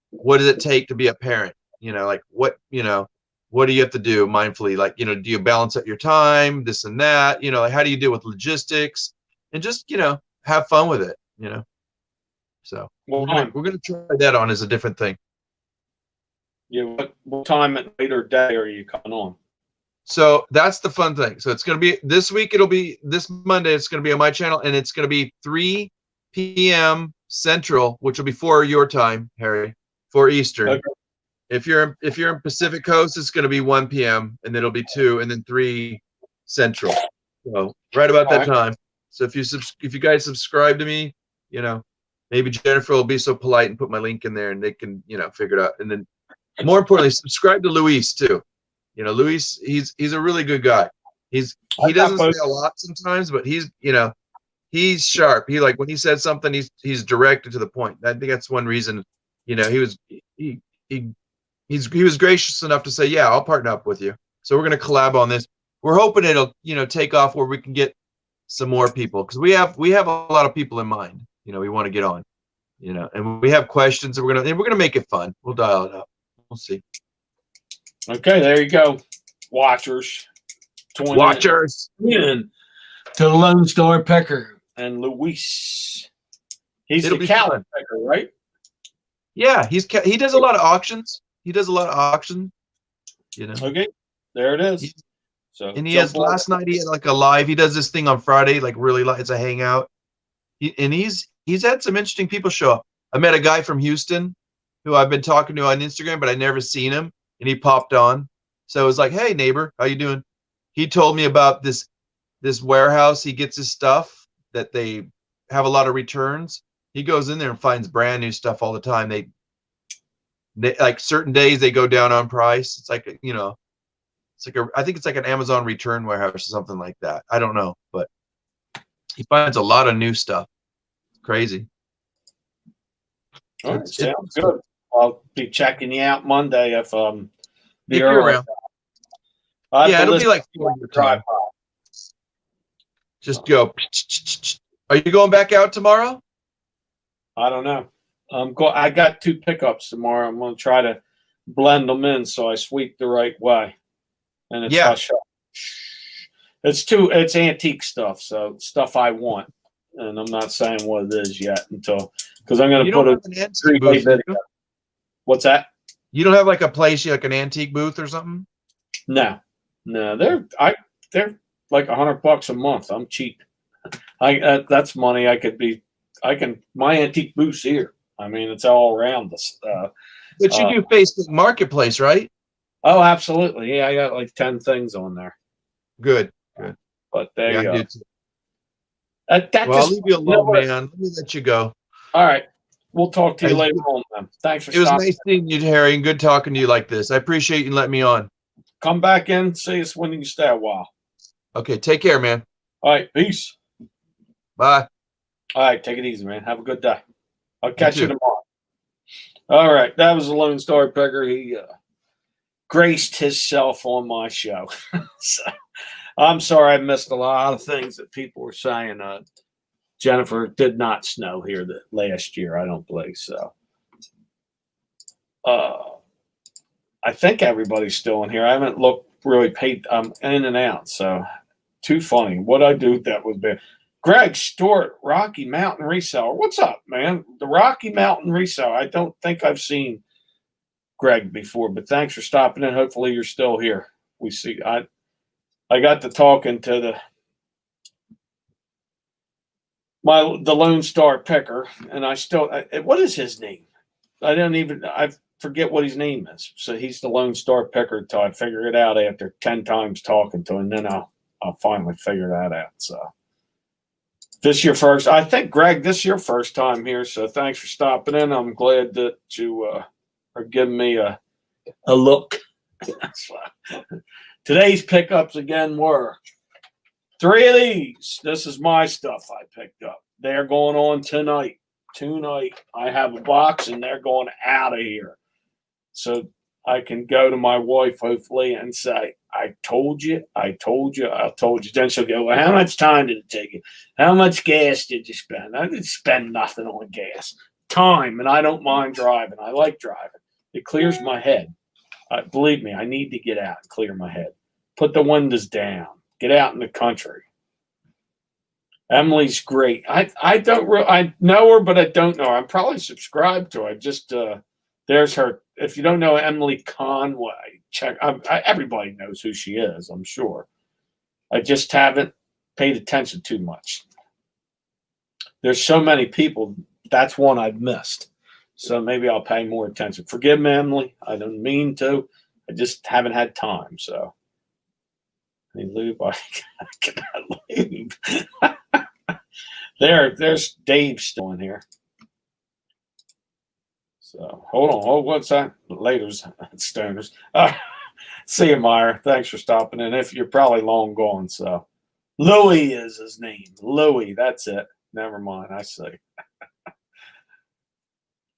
what does it take to be a parent? You know, like what do you have to do mindfully? Like, you know, do you balance out your time, this and that? You know, like how do you deal with logistics, and just, you know, have fun with it, you know. So we're gonna try that on as a different thing. Yeah, what time at night or day are you coming on? So that's the fun thing. So it's going to be this week. It'll be this Monday. It's going to be on my channel, and it's going to be 3 p.m. Central, which will be 4 your time, Harry, 4 Eastern. Okay. If you're in Pacific Coast, it's going to be 1 p.m. and then it'll be 2 and then 3 Central. So right about that time. So if you guys subscribe to me, you know, maybe Jennifer will be so polite and put my link in there, and they can, you know, figure it out. And then more importantly, subscribe to Luis too. You know, Luis, he's a really good guy. He doesn't say a lot sometimes, but he's, you know, he's sharp. He, like, when he says something, he's directed to the point. I think that's one reason, you know, he was gracious enough to say, yeah, I'll partner up with you. So we're going to collab on this. We're hoping it'll, you know, take off where we can get some more people, because we have a lot of people in mind. You know, we want to get on, you know, and we have questions, and we're gonna make it fun. We'll dial it up. We'll see. Okay, there you go, watchers. Watchers. In to the Lone Star Pecker and Luis. He's the Cali Pecker, right? Yeah, he does a lot of auctions. You know. Okay, there it is. And he has, last night he had like a live. He does this thing on Friday, like really, it's a hangout. He's had some interesting people show up. I met a guy from Houston who I've been talking to on Instagram, but I never seen him, and he popped on. So I was like, "Hey neighbor, how you doing?" He told me about this warehouse. He gets his stuff that they have a lot of returns. He goes in there and finds brand new stuff all the time. They like certain days they go down on price. It's like, you know, I think it's like an Amazon return warehouse or something like that. I don't know, but he finds a lot of new stuff. Crazy. All right, sounds good. I'll be checking you out Monday if you're around. Yeah, it'll be like 4 your time. Just go. Are you going back out tomorrow? I don't know. I got 2 pickups tomorrow. I'm going to try to blend them in so I sweep the right way. And it's hush hush. It's antique stuff, so stuff I want. And I'm not saying what it is yet because I'm going to put an a antique booth. video. What's that? You don't have like a place, like an antique booth or something? No, they're like $100 a month. I'm cheap. That's money my antique booth's here. I mean, it's all around us. But you do Facebook Marketplace, right? Oh, absolutely. Yeah, I got like 10 things on there. Good. But there you go. I'll leave you alone, man. Let me let you go. All right. We'll talk to you later on, man. Thanks for stopping. It was nice seeing you, Harry, and good talking to you like this. I appreciate you letting me on. Come back in. See us when you stay a while. Okay. Take care, man. All right. Peace. Bye. All right. Take it easy, man. Have a good day. I'll catch you tomorrow. All right. That was the Lone Star Picker. He graced himself on my show. So, I'm sorry I missed a lot of things that people were saying. Jennifer, did not snow here last year, I don't believe so. I think everybody's still in here. I haven't really paid. I'm in and out, so too funny. What I do that would be. Greg Stewart, Rocky Mountain Reseller. What's up, man? The Rocky Mountain Reseller. I don't think I've seen Greg before, but thanks for stopping in. Hopefully you're still here. I got to talking to the Lone Star Picker, and what is his name? I forget what his name is. So he's the Lone Star Picker until I figure it out after 10 times talking to him, and then I'll finally figure that out. So this your first, I think, Greg, this is your first time here, so thanks for stopping in. I'm glad that you are giving me a look. Today's pickups again were 3 of these. This is my stuff I picked up. They're going on tonight. I have a box and they're going out of here. So I can go to my wife, hopefully, and say, I told you. Then she'll go, well, how much time did it take you? How much gas did you spend? I didn't spend nothing on gas. Time, and I don't mind driving. I like driving. It clears my head. Believe me, I need to get out and clear my head. Put the windows down. Get out in the country. Emily's great. I know her, but I don't know her. I'm probably subscribed to her. I just there's her. If you don't know Emily Conway, check. Everybody knows who she is, I'm sure. I just haven't paid attention too much. There's so many people. That's one I've missed. So maybe I'll pay more attention. Forgive me, Emily. I don't mean to. I just haven't had time. So, I need lube. I got lube. There's Dave still in here. So hold on. Oh, what's that? Later's stoners. See you, Meyer. Thanks for stopping in. If you're probably long gone, so Louis is his name. Louis. That's it. Never mind. I see.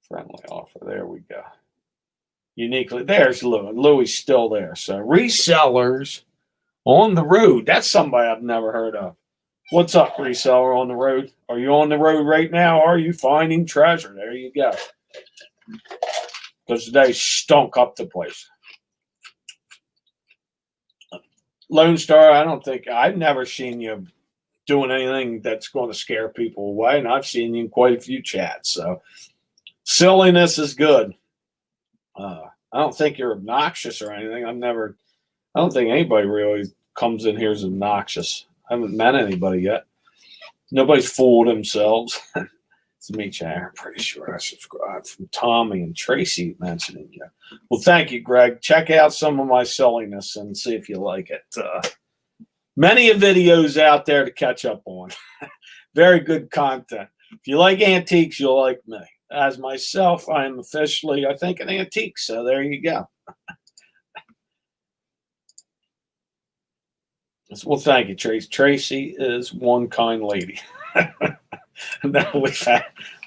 Friendly offer. There we go. Uniquely. There's Louis. Louis still there. So resellers on the road. That's somebody I've never heard of. What's up, reseller on the road? Are you on the road right now? Are you finding treasure? There you go. Because they stunk up the place. Lone Star, I've never seen you doing anything that's going to scare people away, and I've seen you in quite a few chats. So silliness is good. I don't think you're obnoxious or anything. I don't think anybody really comes in here as obnoxious. I haven't met anybody yet. Nobody's fooled themselves. It's me, Chad. I'm pretty sure I subscribed from Tommy and Tracy mentioning you. Well, thank you, Greg. Check out some of my silliness and see if you like it. Many videos out there to catch up on. Very good content. If you like antiques, you'll like me. As myself, I am officially, I think, an antique. So there you go. Well, thank you, Tracy. Tracy is one kind lady. We've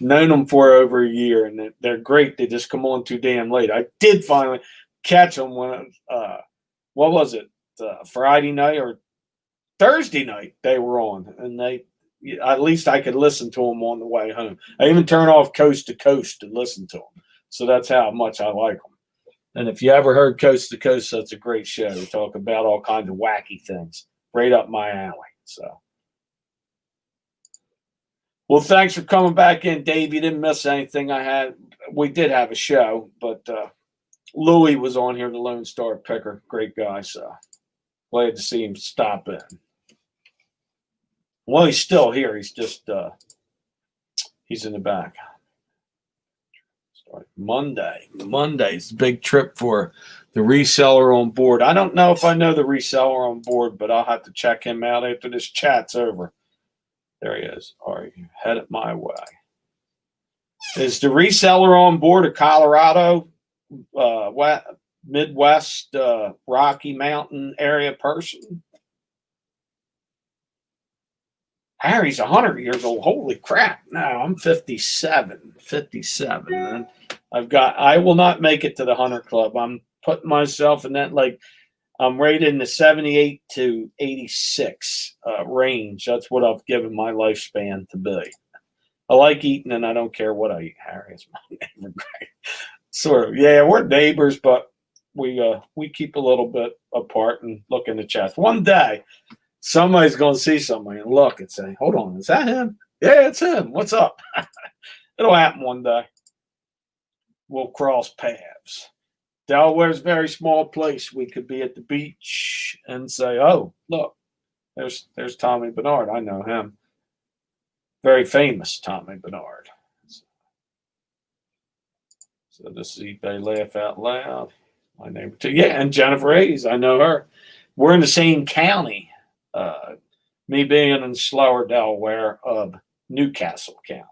known them for over a year, and they're great. They just come on too damn late. I did finally catch them when, what was it, Friday night or Thursday night they were on, and at least I could listen to them on the way home. I even turn off Coast to Coast to listen to them. So that's how much I like them. And if you ever heard Coast to Coast, that's a great show. We talk about all kinds of wacky things. Right up my alley. So, well, thanks for coming back in, Dave. You didn't miss anything. We did have a show, but Louis was on here, the Lone Star Picker. Great guy. So glad to see him stop in. Well, he's still here. He's just he's in the back. Monday's the big trip for the reseller on board. I don't know if I know the reseller on board, but I'll have to check him out after this chat's over. There he is. Are you headed my way? Is the reseller on board a Colorado, Midwest, Rocky Mountain area person? Harry's 100 years old. Holy crap. No, I'm 57. 57, man. I will not make it to the 100 Club. I'm putting myself in that, like, I'm rated in the 78 to 86 range. That's what I've given my lifespan to be. I like eating, and I don't care what I eat. Harry is my neighbor. Sort of. Yeah, we're neighbors, but we keep a little bit apart and look in the chest. One day, somebody's going to see somebody and look and say, hold on, is that him? Yeah, it's him. What's up? It'll happen one day. We'll cross paths. Delaware's a very small place. We could be at the beach and say, oh, look, there's Tommy Bernard. I know him. Very famous Tommy Bernard. So this is eBay Laugh Out Loud. My neighbor too. Yeah, and Jennifer Hayes. I know her. We're in the same county. Me being in Slower, Delaware, of Newcastle County.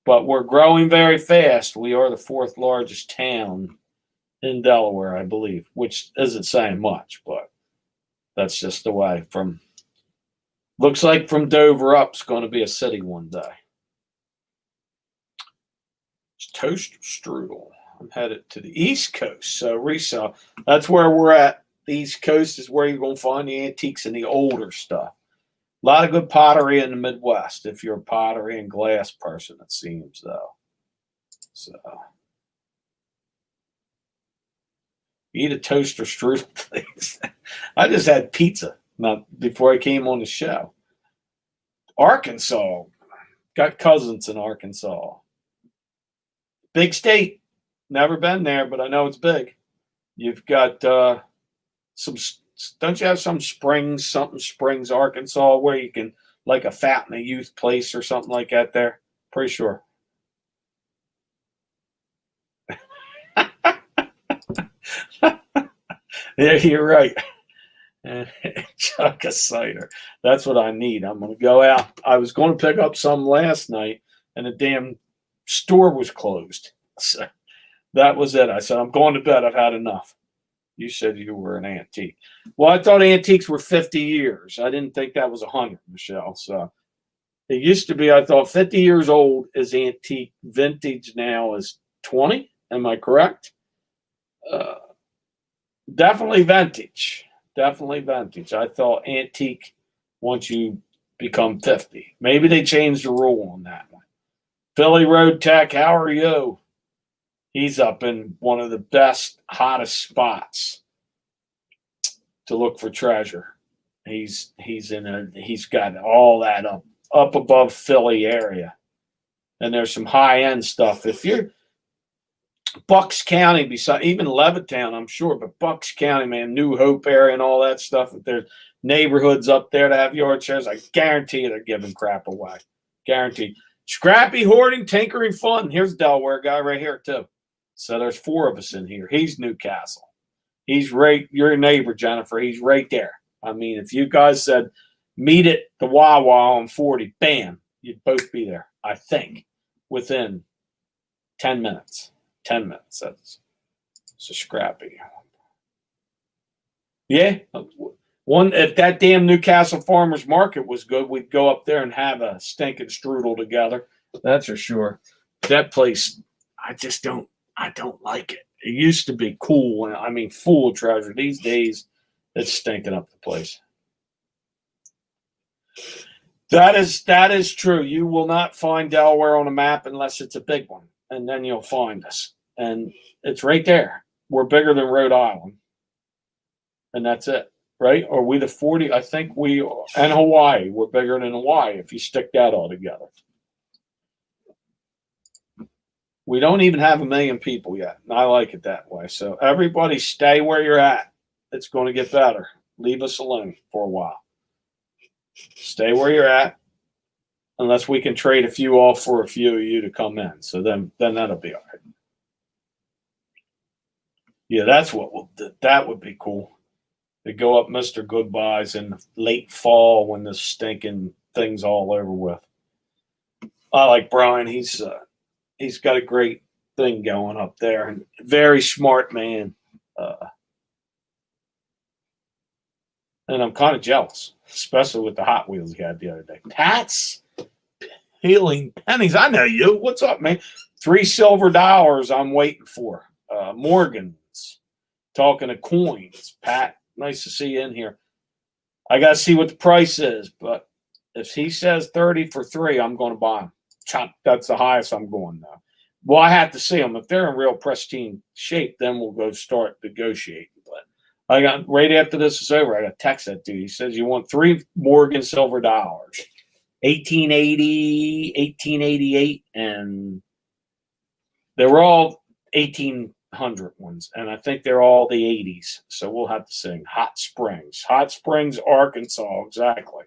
But we're growing very fast. We are the 4th largest town in Delaware, I believe, which isn't saying much, but that's just the way. Looks like from Dover up, it's going to be a city one day. It's Toaster Strudel. I'm headed to the East Coast, so resell. That's where we're at. The East Coast is where you're going to find the antiques and the older stuff. A lot of good pottery in the Midwest, if you're a pottery and glass person, it seems, though. So, eat a toaster strudel, please. I just had pizza before I came on the show. Arkansas. Got cousins in Arkansas. Big state. Never been there, but I know it's big. You've got don't you have some Springs, Arkansas, where you can, like a Fat and a Youth place or something like that there? Pretty sure. Yeah, you're right. Chuck a cider. That's what I need. I'm going to go out. I was going to pick up some last night, and the damn store was closed. So that was it. I said, I'm going to bed. I've had enough. You said you were an antique. Well, I thought antiques were 50 years. I didn't think that was 100, Michelle. So it used to be, I thought 50 years old is antique. Vintage now is 20. Am I correct? Definitely vintage. Definitely vintage. I thought antique once you become 50. Maybe they changed the rule on that one. Philly Road Tech, how are you? He's up in one of the best, hottest spots to look for treasure. He's got all that up above Philly area. And there's some high-end stuff. If you're Bucks County, beside even Levittown, I'm sure, but Bucks County, man, New Hope area and all that stuff, if there's neighborhoods up there that have yard sales, I guarantee you they're giving crap away. Guaranteed. Scrappy, hoarding, tinkering, fun. Here's a Delaware guy right here, too. So there's 4 of us in here. He's Newcastle. He's right, your neighbor, Jennifer. He's right there. I mean, if you guys said, meet at the Wawa on 40, bam, you'd both be there, I think, within 10 minutes. 10 minutes. That's so Scrappy. Yeah. If that damn Newcastle Farmers Market was good, we'd go up there and have a stinking strudel together. That's for sure. That place, I don't like it. It used to be cool. I mean, full of treasure. These days, it's stinking up the place. That is true. You will not find Delaware on a map unless it's a big one, and then you'll find us. And it's right there. We're bigger than Rhode Island, and that's it, right? Are we the 40? I think we are. And Hawaii. We're bigger than Hawaii if you stick that all together. We don't even have 1 million people yet, and I like it that way. So everybody stay where you're at. It's going to get better. Leave us alone for a while. Stay where you're at, unless we can trade a few off for a few of you to come in. So then that'll be all right. Yeah, that's what that would be cool. To go up Mr. Goodbyes in the late fall when the stinking thing's all over with. I like Brian. He's got a great thing going up there, and very smart man. And I'm kind of jealous, especially with the Hot Wheels he had the other day. Pat's Healing Pennies. I know you. What's up, man? $3 silver I'm waiting for. Morgan's talking to coins. Pat, nice to see you in here. I got to see what the price is, but if he says 30 for 3, I'm going to buy them. Chop, that's the highest I'm going now. Well, I have to see them. If they're in real pristine shape, then we'll go start negotiating. But I got right after this is over, I got to text that dude. He says, you want 3 Morgan silver dollars, 1880, 1888, and they were all 1800 ones, and I think they're all the 80s. So we'll have to sing Hot Springs, Arkansas, exactly.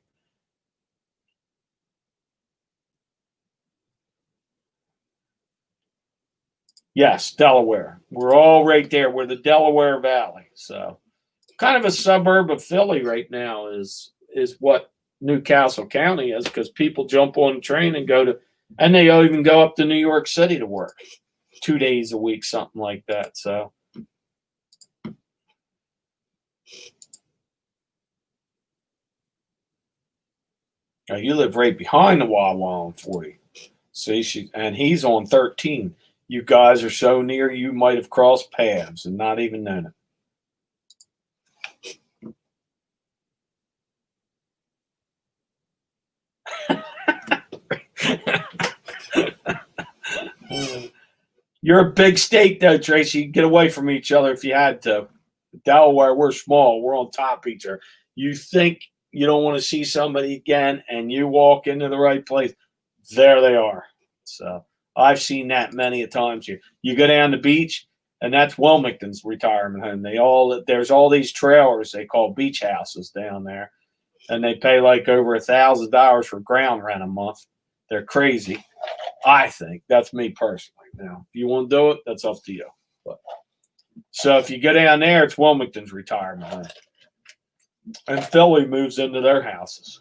Yes, Delaware. We're all right there. We're the Delaware Valley. So kind of a suburb of Philly right now is what Newcastle County is, because people jump on the train and go to, and they even go up to New York City to work 2 days a week, something like that. So now you live right behind the Wawa on 40. See, and he's on 13. You guys are so near, you might have crossed paths and not even known it. You're a big state, though, Tracy. You'd get away from each other if you had to. Delaware, we're small. We're on top of each other. You think you don't want to see somebody again, and you walk into the right place, there they are. So I've seen that many a times here. You go down the beach, and that's Wilmington's retirement home. There's all these trailers they call beach houses down there, and they pay like over $1,000 for ground rent a month. They're crazy. I think that's me personally. Now, if you want to do it, that's up to you. But, so if you go down there, it's Wilmington's retirement home, and Philly moves into their houses.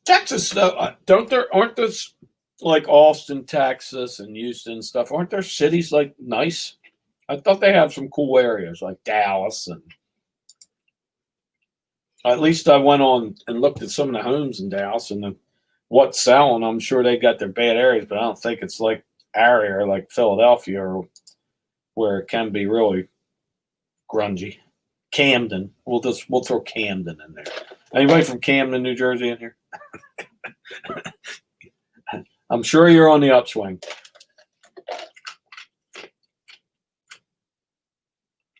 Texas, though, aren't there like Austin, Texas, and Houston and stuff? Aren't there cities like nice? I thought they have some cool areas like Dallas, and at least I went on and looked at some of the homes in Dallas and what's selling. I'm sure they got their bad areas, but I don't think it's like our area, like Philadelphia, or where it can be really grungy. Camden, we'll throw Camden in there. Anybody from Camden, New Jersey, in here? I'm sure you're on the upswing.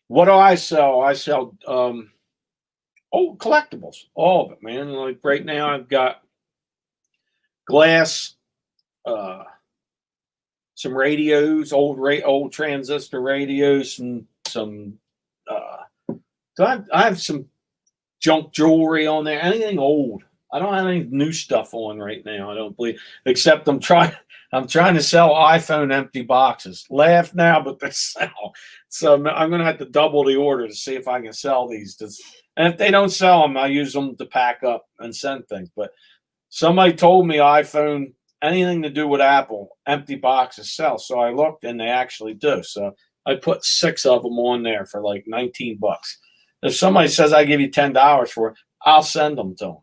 What do I sell? I sell collectibles, all of it, man. Like right now, I've got glass, some radios, old transistor radios, and some. So I have some junk jewelry on there. Anything old. I don't have any new stuff on right now. I don't believe, except I'm trying to sell iPhone empty boxes. Laugh now, but they sell. So I'm going to have to double the order to see if I can sell these. And if they don't sell them, I use them to pack up and send things. But somebody told me iPhone, anything to do with Apple, empty boxes sell. So I looked, and they actually do. So I put 6 of them on there for like $19. If somebody says I give you $10 for it, I'll send them to them.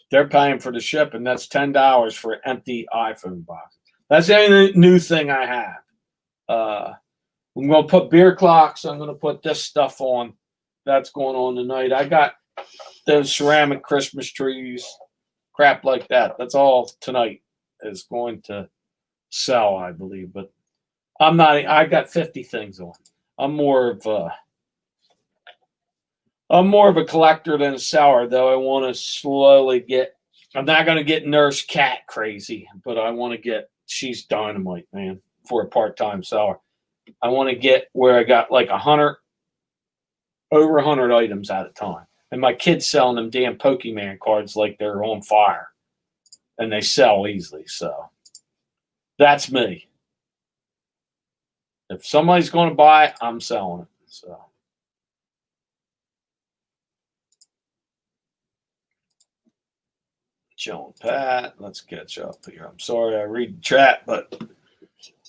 They're paying for the ship, and that's $10 for an empty iPhone box. That's the only new thing I have. I'm going to put beer clocks. I'm going to put this stuff on. That's going on tonight. I got those ceramic Christmas trees, crap like that. That's all tonight is going to sell, I believe. But I'm not. I got 50 things on. I'm more of a collector than a seller, though. I want to slowly get. I'm not going to get Nurse Cat crazy, but I want to get. She's dynamite, man, for a part-time seller. I want to get where I got like over 100 items at a time, and my kids selling them damn Pokemon cards like they're on fire, and they sell easily. So that's me. If somebody's going to buy it, I'm selling it. So. Joan Pat, let's catch up here. I'm sorry I read the chat, but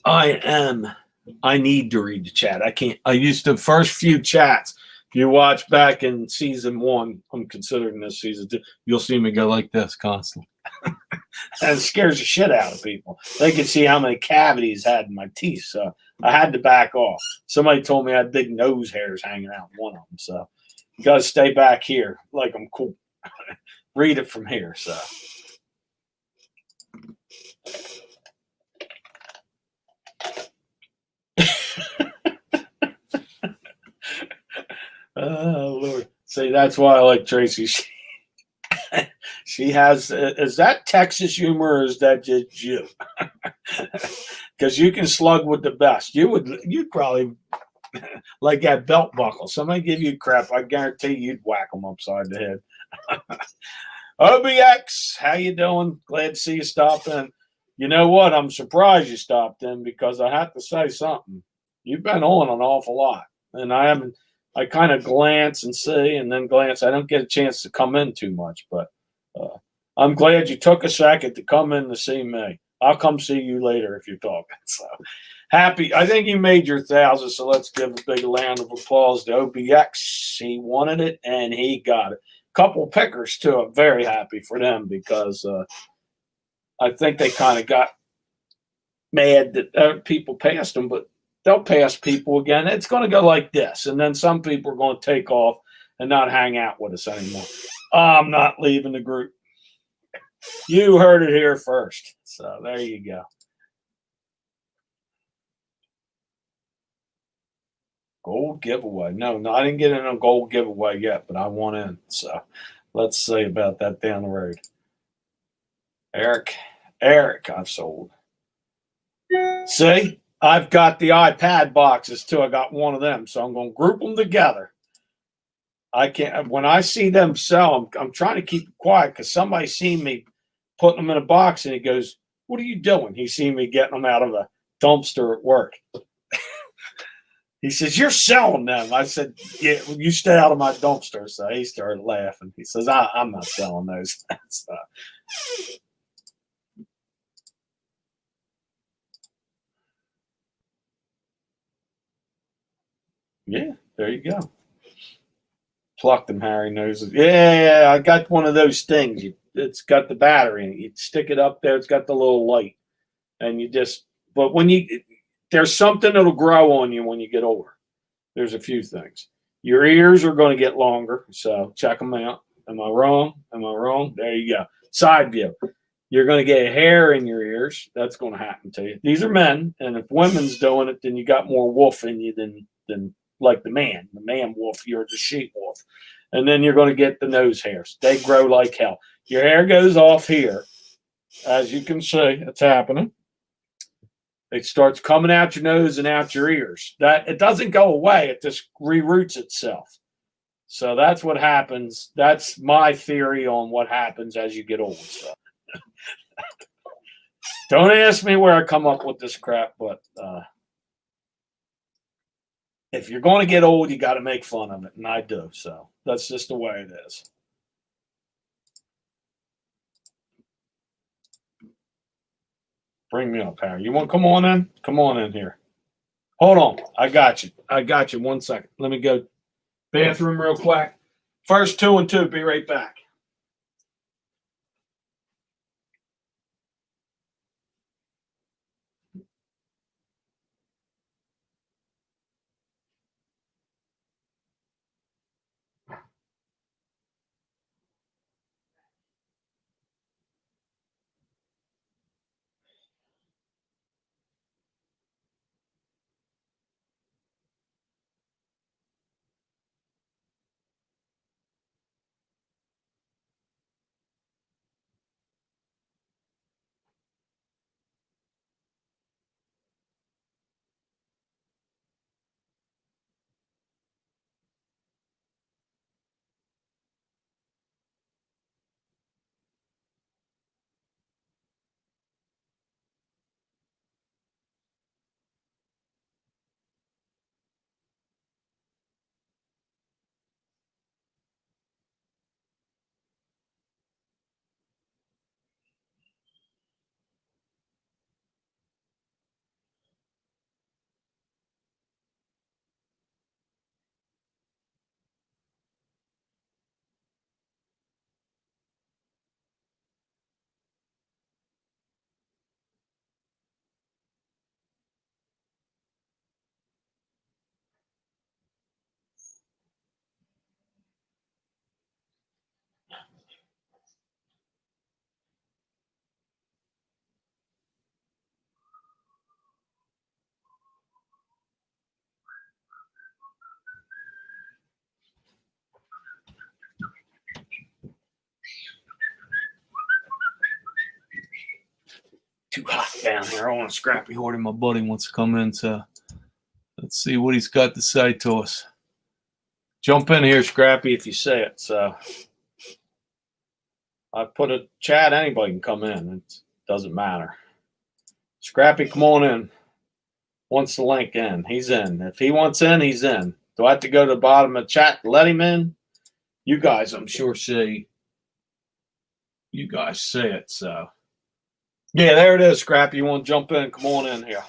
I need to read the chat. I can't. I used the first few chats. If you watch back in season 1, I'm considering this season 2, you'll see me go like this constantly. And it scares the shit out of people. They can see how many cavities I had in my teeth, so I had to back off. Somebody told me I had big nose hairs hanging out in one of them, so you got to stay back here like I'm cool. Read it from here, so. Oh, Lord. See, that's why I like Tracy. She has, is that Texas humor or is that just you? Because you can slug with the best. You'd probably like that belt buckle. Somebody give you crap, I guarantee you'd whack them upside the head. OBX, how you doing? Glad to see you stopped in. You know what? I'm surprised you stopped in because I have to say something. You've been on an awful lot, and I kind of glance and see, and then glance. I don't get a chance to come in too much, but I'm glad you took a second to come in to see me. I'll come see you later if you're talking. So happy. I think you made your 1,000, so let's give a big round of applause to OBX. He wanted it, and he got it. Couple pickers, too. I'm very happy for them because I think they kind of got mad that people passed them, but they'll pass people again. It's going to go like this, and then some people are going to take off and not hang out with us anymore. I'm not leaving the group. You heard it here first, so there you go. Gold giveaway. No, I didn't get in a gold giveaway yet, but I want in. So let's see about that down the road. Eric, I've sold. See, I've got the iPad boxes too. I got one of them, so I'm going to group them together. I can't. When I see them sell them, I'm trying to keep it quiet because somebody seen me putting them in a box, and he goes, "What are you doing?" He seen me getting them out of a dumpster at work. He says, "You're selling them." I said, "Yeah, you stay out of my dumpster." So he started laughing. He says, I'm not selling those. So, yeah, there you go. Pluck them, Harry noses. Yeah, I got one of those things. It's got the battery in it. You stick it up there. It's got the little light. And you just, but there's something that'll grow on you when you get older. There's a few things. Your ears are going to get longer, so check them out. Am I wrong? There you go. Side view. You're going to get hair in your ears. That's going to happen to you. These are men, and if women's doing it, then you got more wolf in you than like the man. The man wolf, you're the sheep wolf. And then you're going to get the nose hairs. They grow like hell. Your hair goes off here. As you can see, it's happening. It starts coming out your nose and out your ears. That it doesn't go away. It just reroots itself. So that's what happens. That's my theory on what happens as you get old. So. Don't ask me where I come up with this crap, but if you're going to get old, you got to make fun of it, and I do. So that's just the way it is. Bring me up, Harry. You want to come on in? Come on in here. Hold on. I got you. 1 second. Let me go bathroom real quick. First 2 and 2. Be right back. Too hot down here. I want a Scrappy Horty. My buddy wants to come in, so let's see what he's got to say to us. Jump in here, Scrappy, if you say it. So I put a chat. Anybody can come in. It doesn't matter. Scrappy, come on in. Wants the link in. He's in. If he wants in, he's in. Do I have to go to the bottom of the chat to let him in? You guys, I'm sure, see. You guys see it, so. Yeah, there it is, Scrappy. You want to jump in? Come on in here.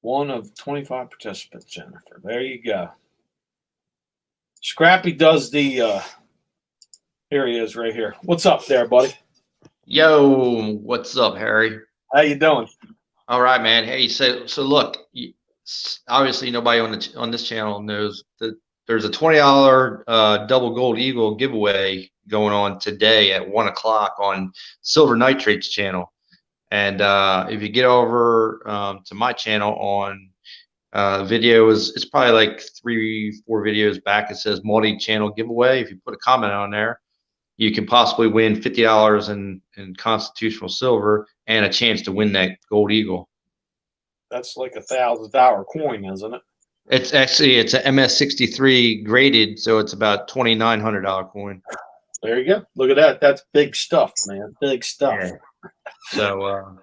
One of 25 participants, Jennifer. There you go. Scrappy does the, here he is right here. What's up there, buddy? Yo, what's up, Harry? How you doing? All right, man. Hey, so look, obviously nobody on this channel knows that there's a $20 double gold eagle giveaway going on today at 1 o'clock on Silver Nitrate's channel. And if you get over to my channel on videos, it's probably like 3-4 videos back. It says multi-channel giveaway. If you put a comment on there, you can possibly win $50 in constitutional silver and a chance to win that gold eagle. That's like $1,000 coin, isn't it? It's actually it's a MS63 graded, so it's about $2,900 coin. There you go. Look at that. That's big stuff, man. Big stuff. Yeah. So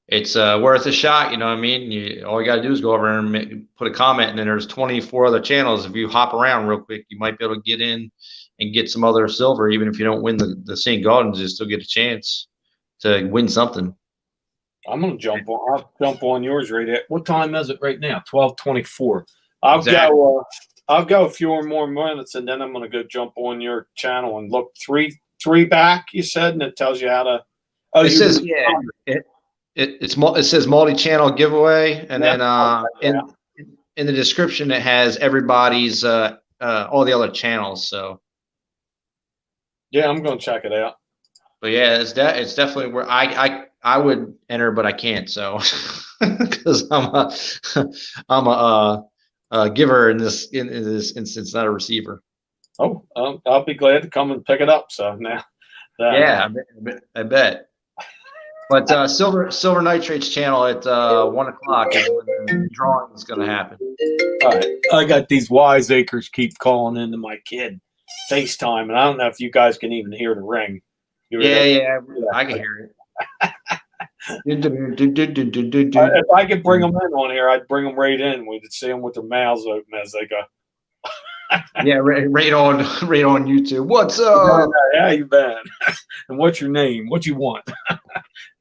it's worth a shot. You know what I mean? All you got to do is go over and put a comment, and then there's 24 other channels. If you hop around real quick, you might be able to get in and get some other silver. Even if you don't win the St. Gaudens, you still get a chance to win something. I'm gonna jump on. I'll jump on yours right at. What time is it right now? 12:24. I'll go. I'll go a few more minutes, and then I'm gonna go jump on your channel and look three back. You said, and it tells you how to. Oh, it says it says multi-channel giveaway, and then in the description it has everybody's all the other channels. So yeah, I'm gonna check it out. But yeah, it's definitely where I would enter, but I can't. So because I'm a giver in this instance, not a receiver. Oh, I'll be glad to come and pick it up. So now, yeah, I bet. But Silver Nitrate's channel at 1 o'clock is when the drawing is going to happen. All right, I got these wiseacres keep calling into my kid FaceTime, and I don't know if you guys can even hear the ring. Yeah, I can hear it. If I could bring them in on here, I'd bring them right in. We'd see them with their mouths open as they go. Yeah, right on YouTube. What's up? How you been? And what's your name? What you want?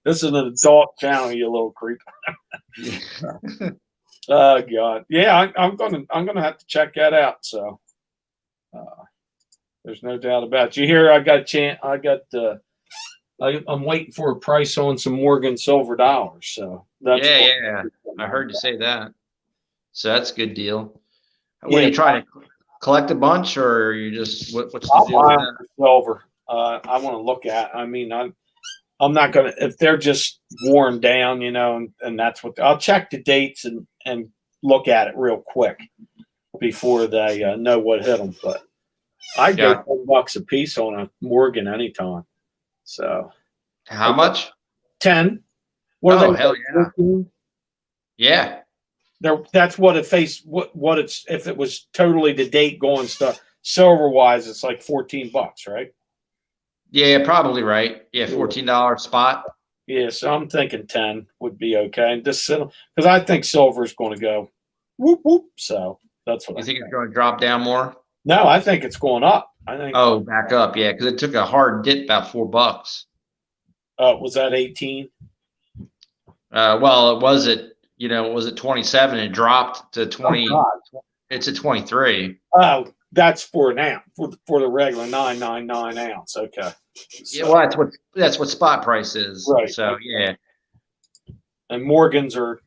This is an adult channel, you little creep. Oh God, yeah, I'm gonna have to check that out. So there's no doubt about it. You hear? I'm waiting for a price on some Morgan silver dollars. So that's yeah. I heard you say that. So that's a good deal. What are you trying to collect a bunch, or are you just what's the deal with that? Silver. I want to look at. I mean, I'm not gonna if they're just worn down, you know, and that's what I'll check the dates and look at it real quick before they know what hit them. But I go $10 a piece on a Morgan anytime. So how much? 10. What are they? Hell yeah. 15? Yeah. That's what it what it's if it was totally the date going stuff. Silver wise, it's like $14, right? Yeah, probably right. Yeah, $14 spot. Yeah, so I'm thinking 10 would be okay. And just because I think silver is going to go whoop whoop. So that's what you think it's going to drop down more. No, I think it's going up. I think. Oh, back up, yeah, because it took a hard dip about $4. Was that 18? Well, it was at 27. It dropped to 20. Oh, it's at 23. Oh, that's for an ounce for the regular 999 ounce. Okay. So, yeah, well, that's what spot price is. Right. So yeah. And Morgans are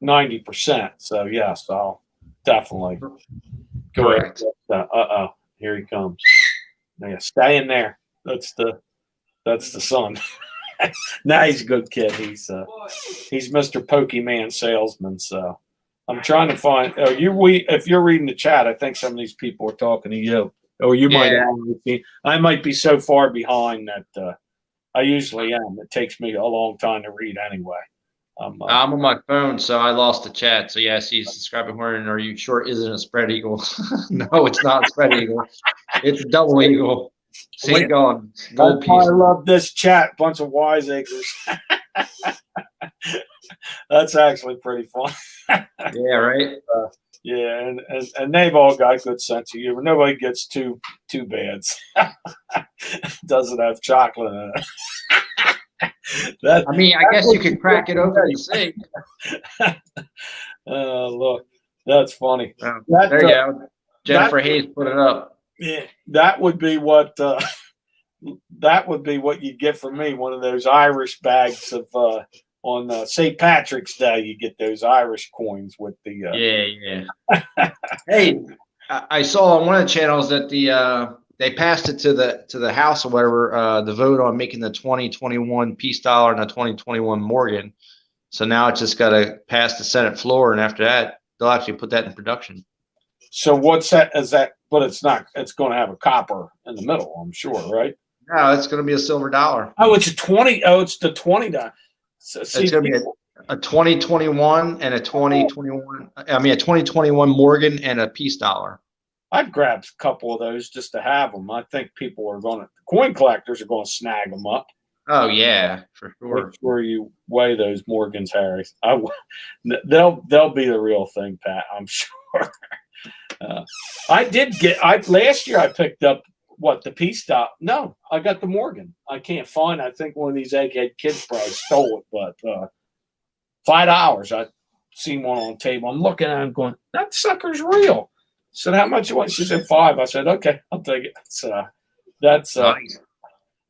90%. So yes, I'll definitely go ahead. Here he comes. Yeah, stay in there. That's the son. Nah, he's a good kid. He's Mr. Pokemon salesman. So I'm trying to find. If you're reading the chat, I think some of these people are talking to you, or you might. I might be so far behind that I usually am. It takes me a long time to read anyway. I'm on my phone, so I lost the chat. So yeah, see, subscribing Horn. Are you sure it isn't a spread eagle? No, it's not a spread eagle. It's a double eagle. St. Gone gold That's why piece. I love this chat. Bunch of wiseacres. That's actually pretty fun. Yeah, right. Yeah, and they've all got good sense of humor. Nobody gets two bads. Doesn't have chocolate in it. I mean, I guess you could crack it open and see. Look, that's funny. Oh, That, there you go. Jennifer Hayes put it up. Yeah, that would be what you get from me. One of those Irish bags of on St. Patrick's Day. You get those Irish coins with the. Yeah. Hey, I saw on one of the channels that they passed it to the House or whatever, the vote on making the 2021 peace dollar and the 2021 Morgan. So now it's just got to pass the Senate floor, and after that, they'll actually put that in production. So what's that? Is that? But it's not. It's going to have a copper in the middle, I'm sure, right? No, it's going to be a silver dollar. Oh, it's a 20. Oh, it's the $20. So, It's going to be a 2021 and a 2021. I mean, a 2021 Morgan and a peace dollar. I'd grab a couple of those just to have them. I think people are going to. Coin collectors are going to snag them up. Oh yeah, for sure. Make sure you weigh those Morgans, Harry. They'll be the real thing, Pat. I'm sure. Last year I picked up the peace stop. No, I got the Morgan. I can't find. I think one of these egghead kids probably stole it, but $5. I seen one on the table. I'm looking at it, going, that sucker's real. I said, how much you want? She said $5. I said, okay, I'll take it. So that's Nice.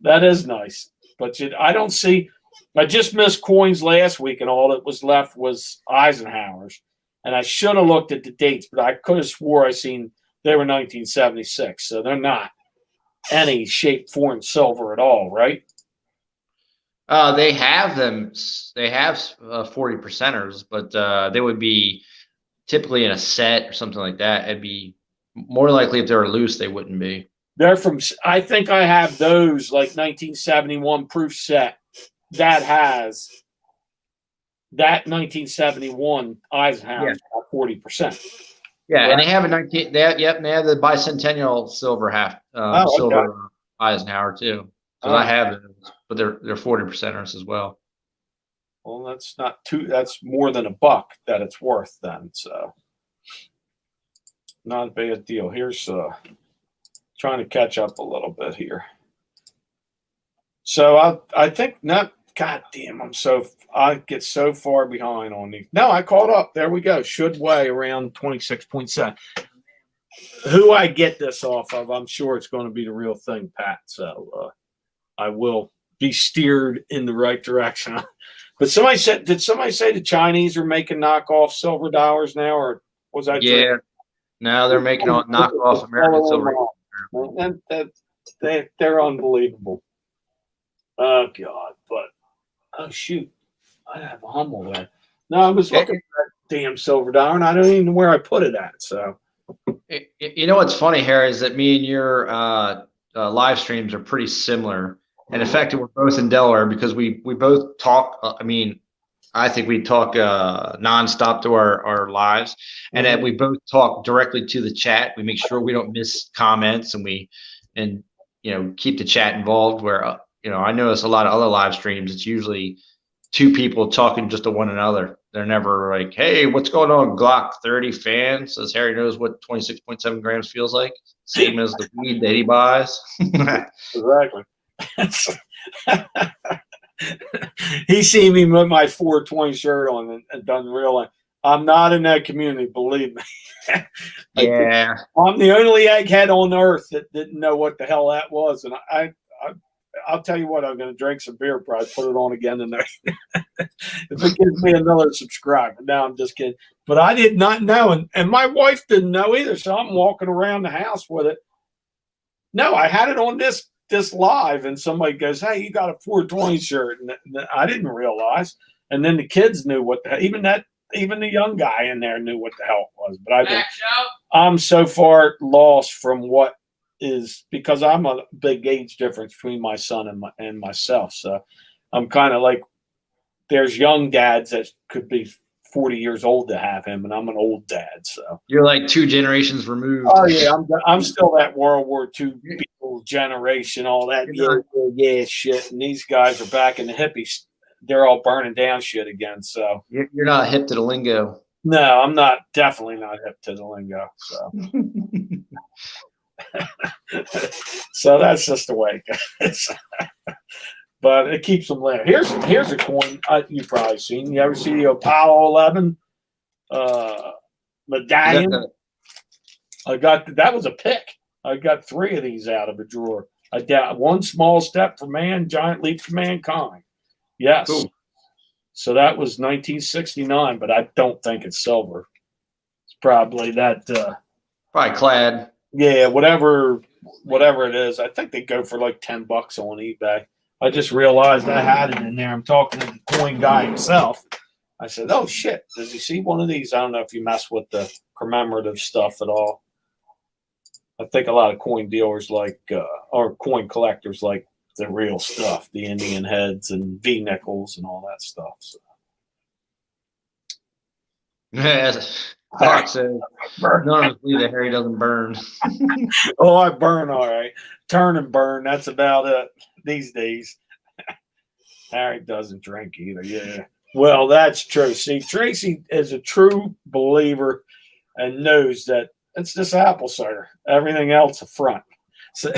that is nice. But I don't see. I just missed coins last week, and all that was left was Eisenhower's. And I should have looked at the dates, but I could have swore I seen they were 1976. So they're not any shape, form, silver at all, right? They have them. They have 40 percenters, but they would be typically in a set or something like that. It'd be more likely if they were loose, they wouldn't be. They're from. I think I have those like 1971 proof set that has that 1971 Eisenhower 40%. Yeah, Right. and they have a 19. They have the bicentennial silver silver Eisenhower too. Because I have those, but they're 40 percenters as well. Well, that's not too. That's more than $1 that it's worth then. So not a bad deal. Here's trying to catch up a little bit here. So I think not. God damn, I get so far behind on these. No, I caught up. There we go. Should weigh around 26.7. Who I get this off of, I'm sure it's going to be the real thing, Pat. So I will be steered in the right direction. But did somebody say the Chinese are making knockoff silver dollars now, or was I? Yeah. Now they're making knockoff American silver. They're unbelievable. Oh God! But oh shoot, I have a humble there. No, I was looking at that damn silver dollar, and I don't even know where I put it at. So, you know what's funny, Harry, is that me and your live streams are pretty similar. And in fact, we're both in Delaware because we both talk. I think we talk nonstop to our lives, and that we both talk directly to the chat. We make sure we don't miss comments, and keep the chat involved. Where I notice a lot of other live streams, it's usually two people talking just to one another. They're never like, "Hey, what's going on?" Glock 30 fan says Harry knows what 26.7 grams feels like. Same as the weed that he buys. Exactly. He seen me with my 420 shirt on and doesn't realize I'm not in that community. Believe me. Yeah, I'm the only egghead on earth that didn't know what the hell that was, and I'll tell you what. I'm going to drink some beer, probably put it on again tonight. If it gives me another subscriber. No, I'm just kidding. But I did not know, and my wife didn't know either. So I'm walking around the house with it. No, I had it on this live, and somebody goes, "Hey, you got a 420 shirt," and I didn't realize. And then the kids knew what the hell. Even the young guy in there knew what the hell it was. But I'm so far lost from what is because I'm a big age difference between my son and myself. So I'm kind of like, there's young dads that could be 40 years old to have him, and I'm an old dad. So You're like 2 generations removed. oh yeah, I'm still that World War II people generation, all that yeah shit. And these guys are back in the hippies. They're all burning down shit again. So You're not hip to the lingo. no, I'm not. Definitely not hip to the lingo. So so that's just the way it goes. But it keeps them laughing. Here's a coin you've probably seen. You ever see the Apollo 11 medallion? I got that was a pick. I got 3 of these out of a drawer. I got one small step for man, giant leap for mankind. Yes. Cool. So that was 1969, but I don't think it's silver. It's probably that. Probably clad. Yeah, whatever it is. I think they go for like $10 on eBay. I just realized I had it in there. I'm talking to the coin guy himself. I said, "Oh shit, does he see one of these?" I don't know if you mess with the commemorative stuff at all. I think a lot of coin dealers or coin collectors like the real stuff, the Indian heads and V nickels and all that stuff. So. Yes. Clark says, none of us believe that Harry doesn't burn. Oh, I burn all right. Turn and burn. That's about it these days. Harry doesn't drink either. Yeah. Well, that's true. See, Tracy is a true believer and knows that it's just apple cider. Everything else a front. So,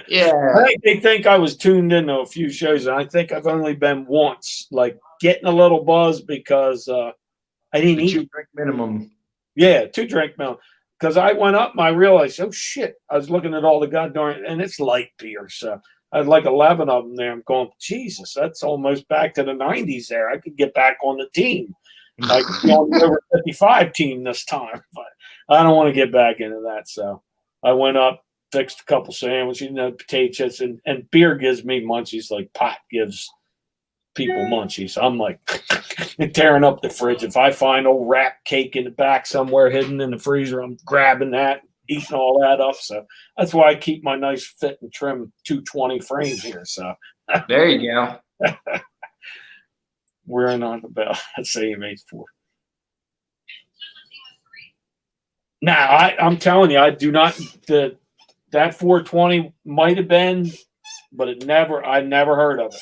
Yeah. I think they think I was tuned into a few shows, and I think I've only been once, like getting a little buzz because I didn't eat. 2 drink minimum. Yeah, 2 drink milk. Because I went up and I realized, oh shit, I was looking at all the goddamn, and it's light beer. So I had like 11 of them there. I'm going, Jesus, that's almost back to the 90s there. I could get back on the team. I could be on the over 55 team this time, but I don't want to get back into that. So I went up, fixed a couple sandwiches, potato chips, and beer gives me munchies like pot gives people munchies. I'm like tearing up the fridge. If I find old wrap cake in the back somewhere hidden in the freezer, I'm grabbing that, eating all that up. So that's why I keep my nice fit and trim 220 frame here. So There you go. we're in on the bell. Same age 4. Now I'm telling you, I do not. That 420 might have been, but I never heard of it.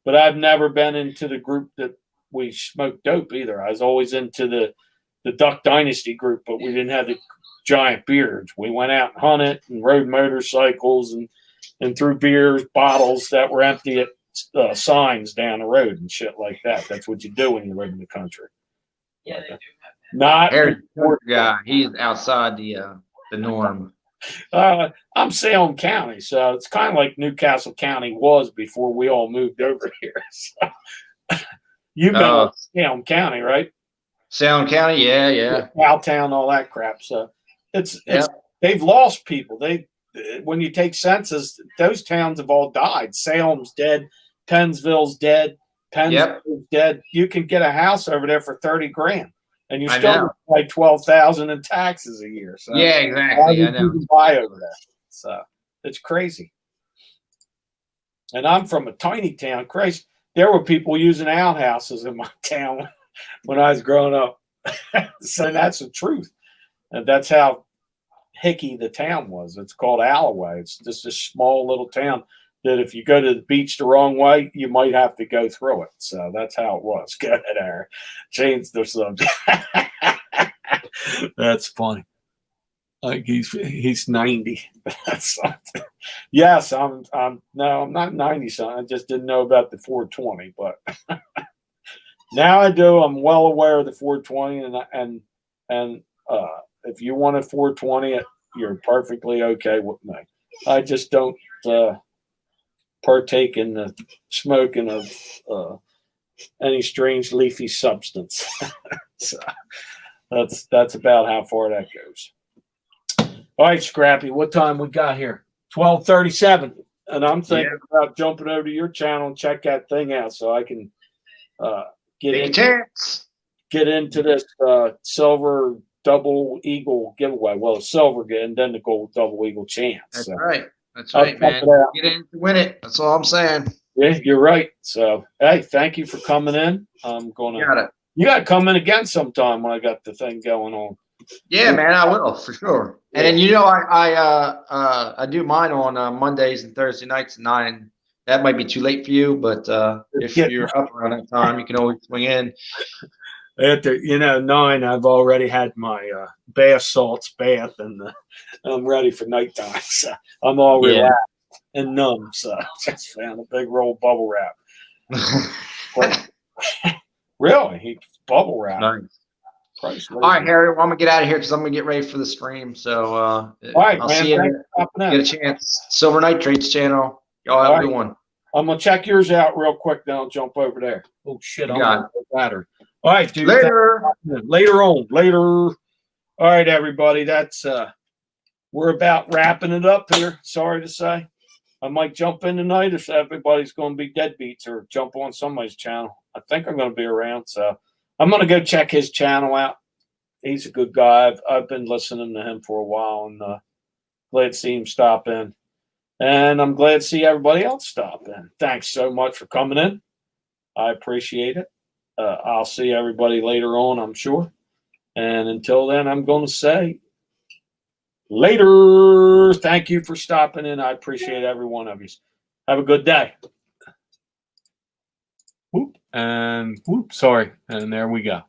But I've never been into the group that we smoked dope either. I was always into the Duck Dynasty group, but we didn't have the giant beards. We went out and hunted and rode motorcycles and threw beers, bottles that were empty at signs down the road and shit like that. That's what you do when you live in the country. Yeah, they do have that. Not Harry's a country guy. He's outside the norm. I'm Salem County, so it's kind of like Newcastle County was before we all moved over here. So, you've been in Salem County, right? Salem County, yeah. Cowtown, all that crap. So it's they've lost people. When you take census, those towns have all died. Salem's dead, Pennsville's dead, Pennsville's dead. You can get a house over there for $30,000. And you still pay $12,000 in taxes a year. So yeah, exactly. I know. You can buy over there. So it's crazy. And I'm from a tiny town. Christ, there were people using outhouses in my town when I was growing up. So that's the truth. And that's how hicky the town was. It's called Alloway. It's just a small little town that if you go to the beach the wrong way, you might have to go through it. So that's how it was. Go ahead, Aaron. Change the subject. That's funny. Like he's 90. That's something. Yes, I'm not 90 something. I just didn't know about the 420, but now I do. I'm well aware of the 420, and if you want a 420, you're perfectly okay with me. I just don't partake in the smoking of any strange leafy substance. So that's about how far that goes. All right, Scrappy, what time we got here? 12:37, and I'm thinking about jumping over to your channel and check that thing out so I can get into this silver double eagle giveaway. Well, the silver and then the gold double eagle chance. That's So, right. That's I'll right, check man. it out. Get in to win it. That's all I'm saying. Yeah, you're right. So, hey, thank you for coming in. I'm gonna. Got it. You got to come in again sometime when I got the thing going on. Yeah, man, I will for sure. And then I do mine on Mondays and Thursday nights at 9. That might be too late for you, but if Yeah. you're up around that time, you can always swing in. After 9, I've already had my bath salts bath, and I'm ready for nighttime. So I'm all Yeah. relaxed and numb. So I just found a big roll of bubble wrap. Really, bubble wrap. Nice. Christ, All right, Harry. Well, I'm gonna get out of here because I'm gonna get ready for the stream. So all right, I'll man. see you. Thanks for stopping in. Get a chance. Silver Nitrates channel. Y'all have All a good right. one. I'm gonna check yours out real quick, then I'll jump over there. Oh shit, You I'm got on the battery. All right, dude. Later. Later on. Later. All right, everybody. That's we're about wrapping it up here. Sorry to say. I might jump in tonight if everybody's going to be deadbeats or jump on somebody's channel. I think I'm going to be around, so I'm going to go check his channel out. He's a good guy. I've been listening to him for a while, and glad to see him stop in. And I'm glad to see everybody else stop in. Thanks so much for coming in. I appreciate it. I'll see everybody later on, I'm sure. And until then, I'm going to say later. Thank you for stopping in. I appreciate every one of you. Have a good day. Whoop, and whoop, sorry. And there we go.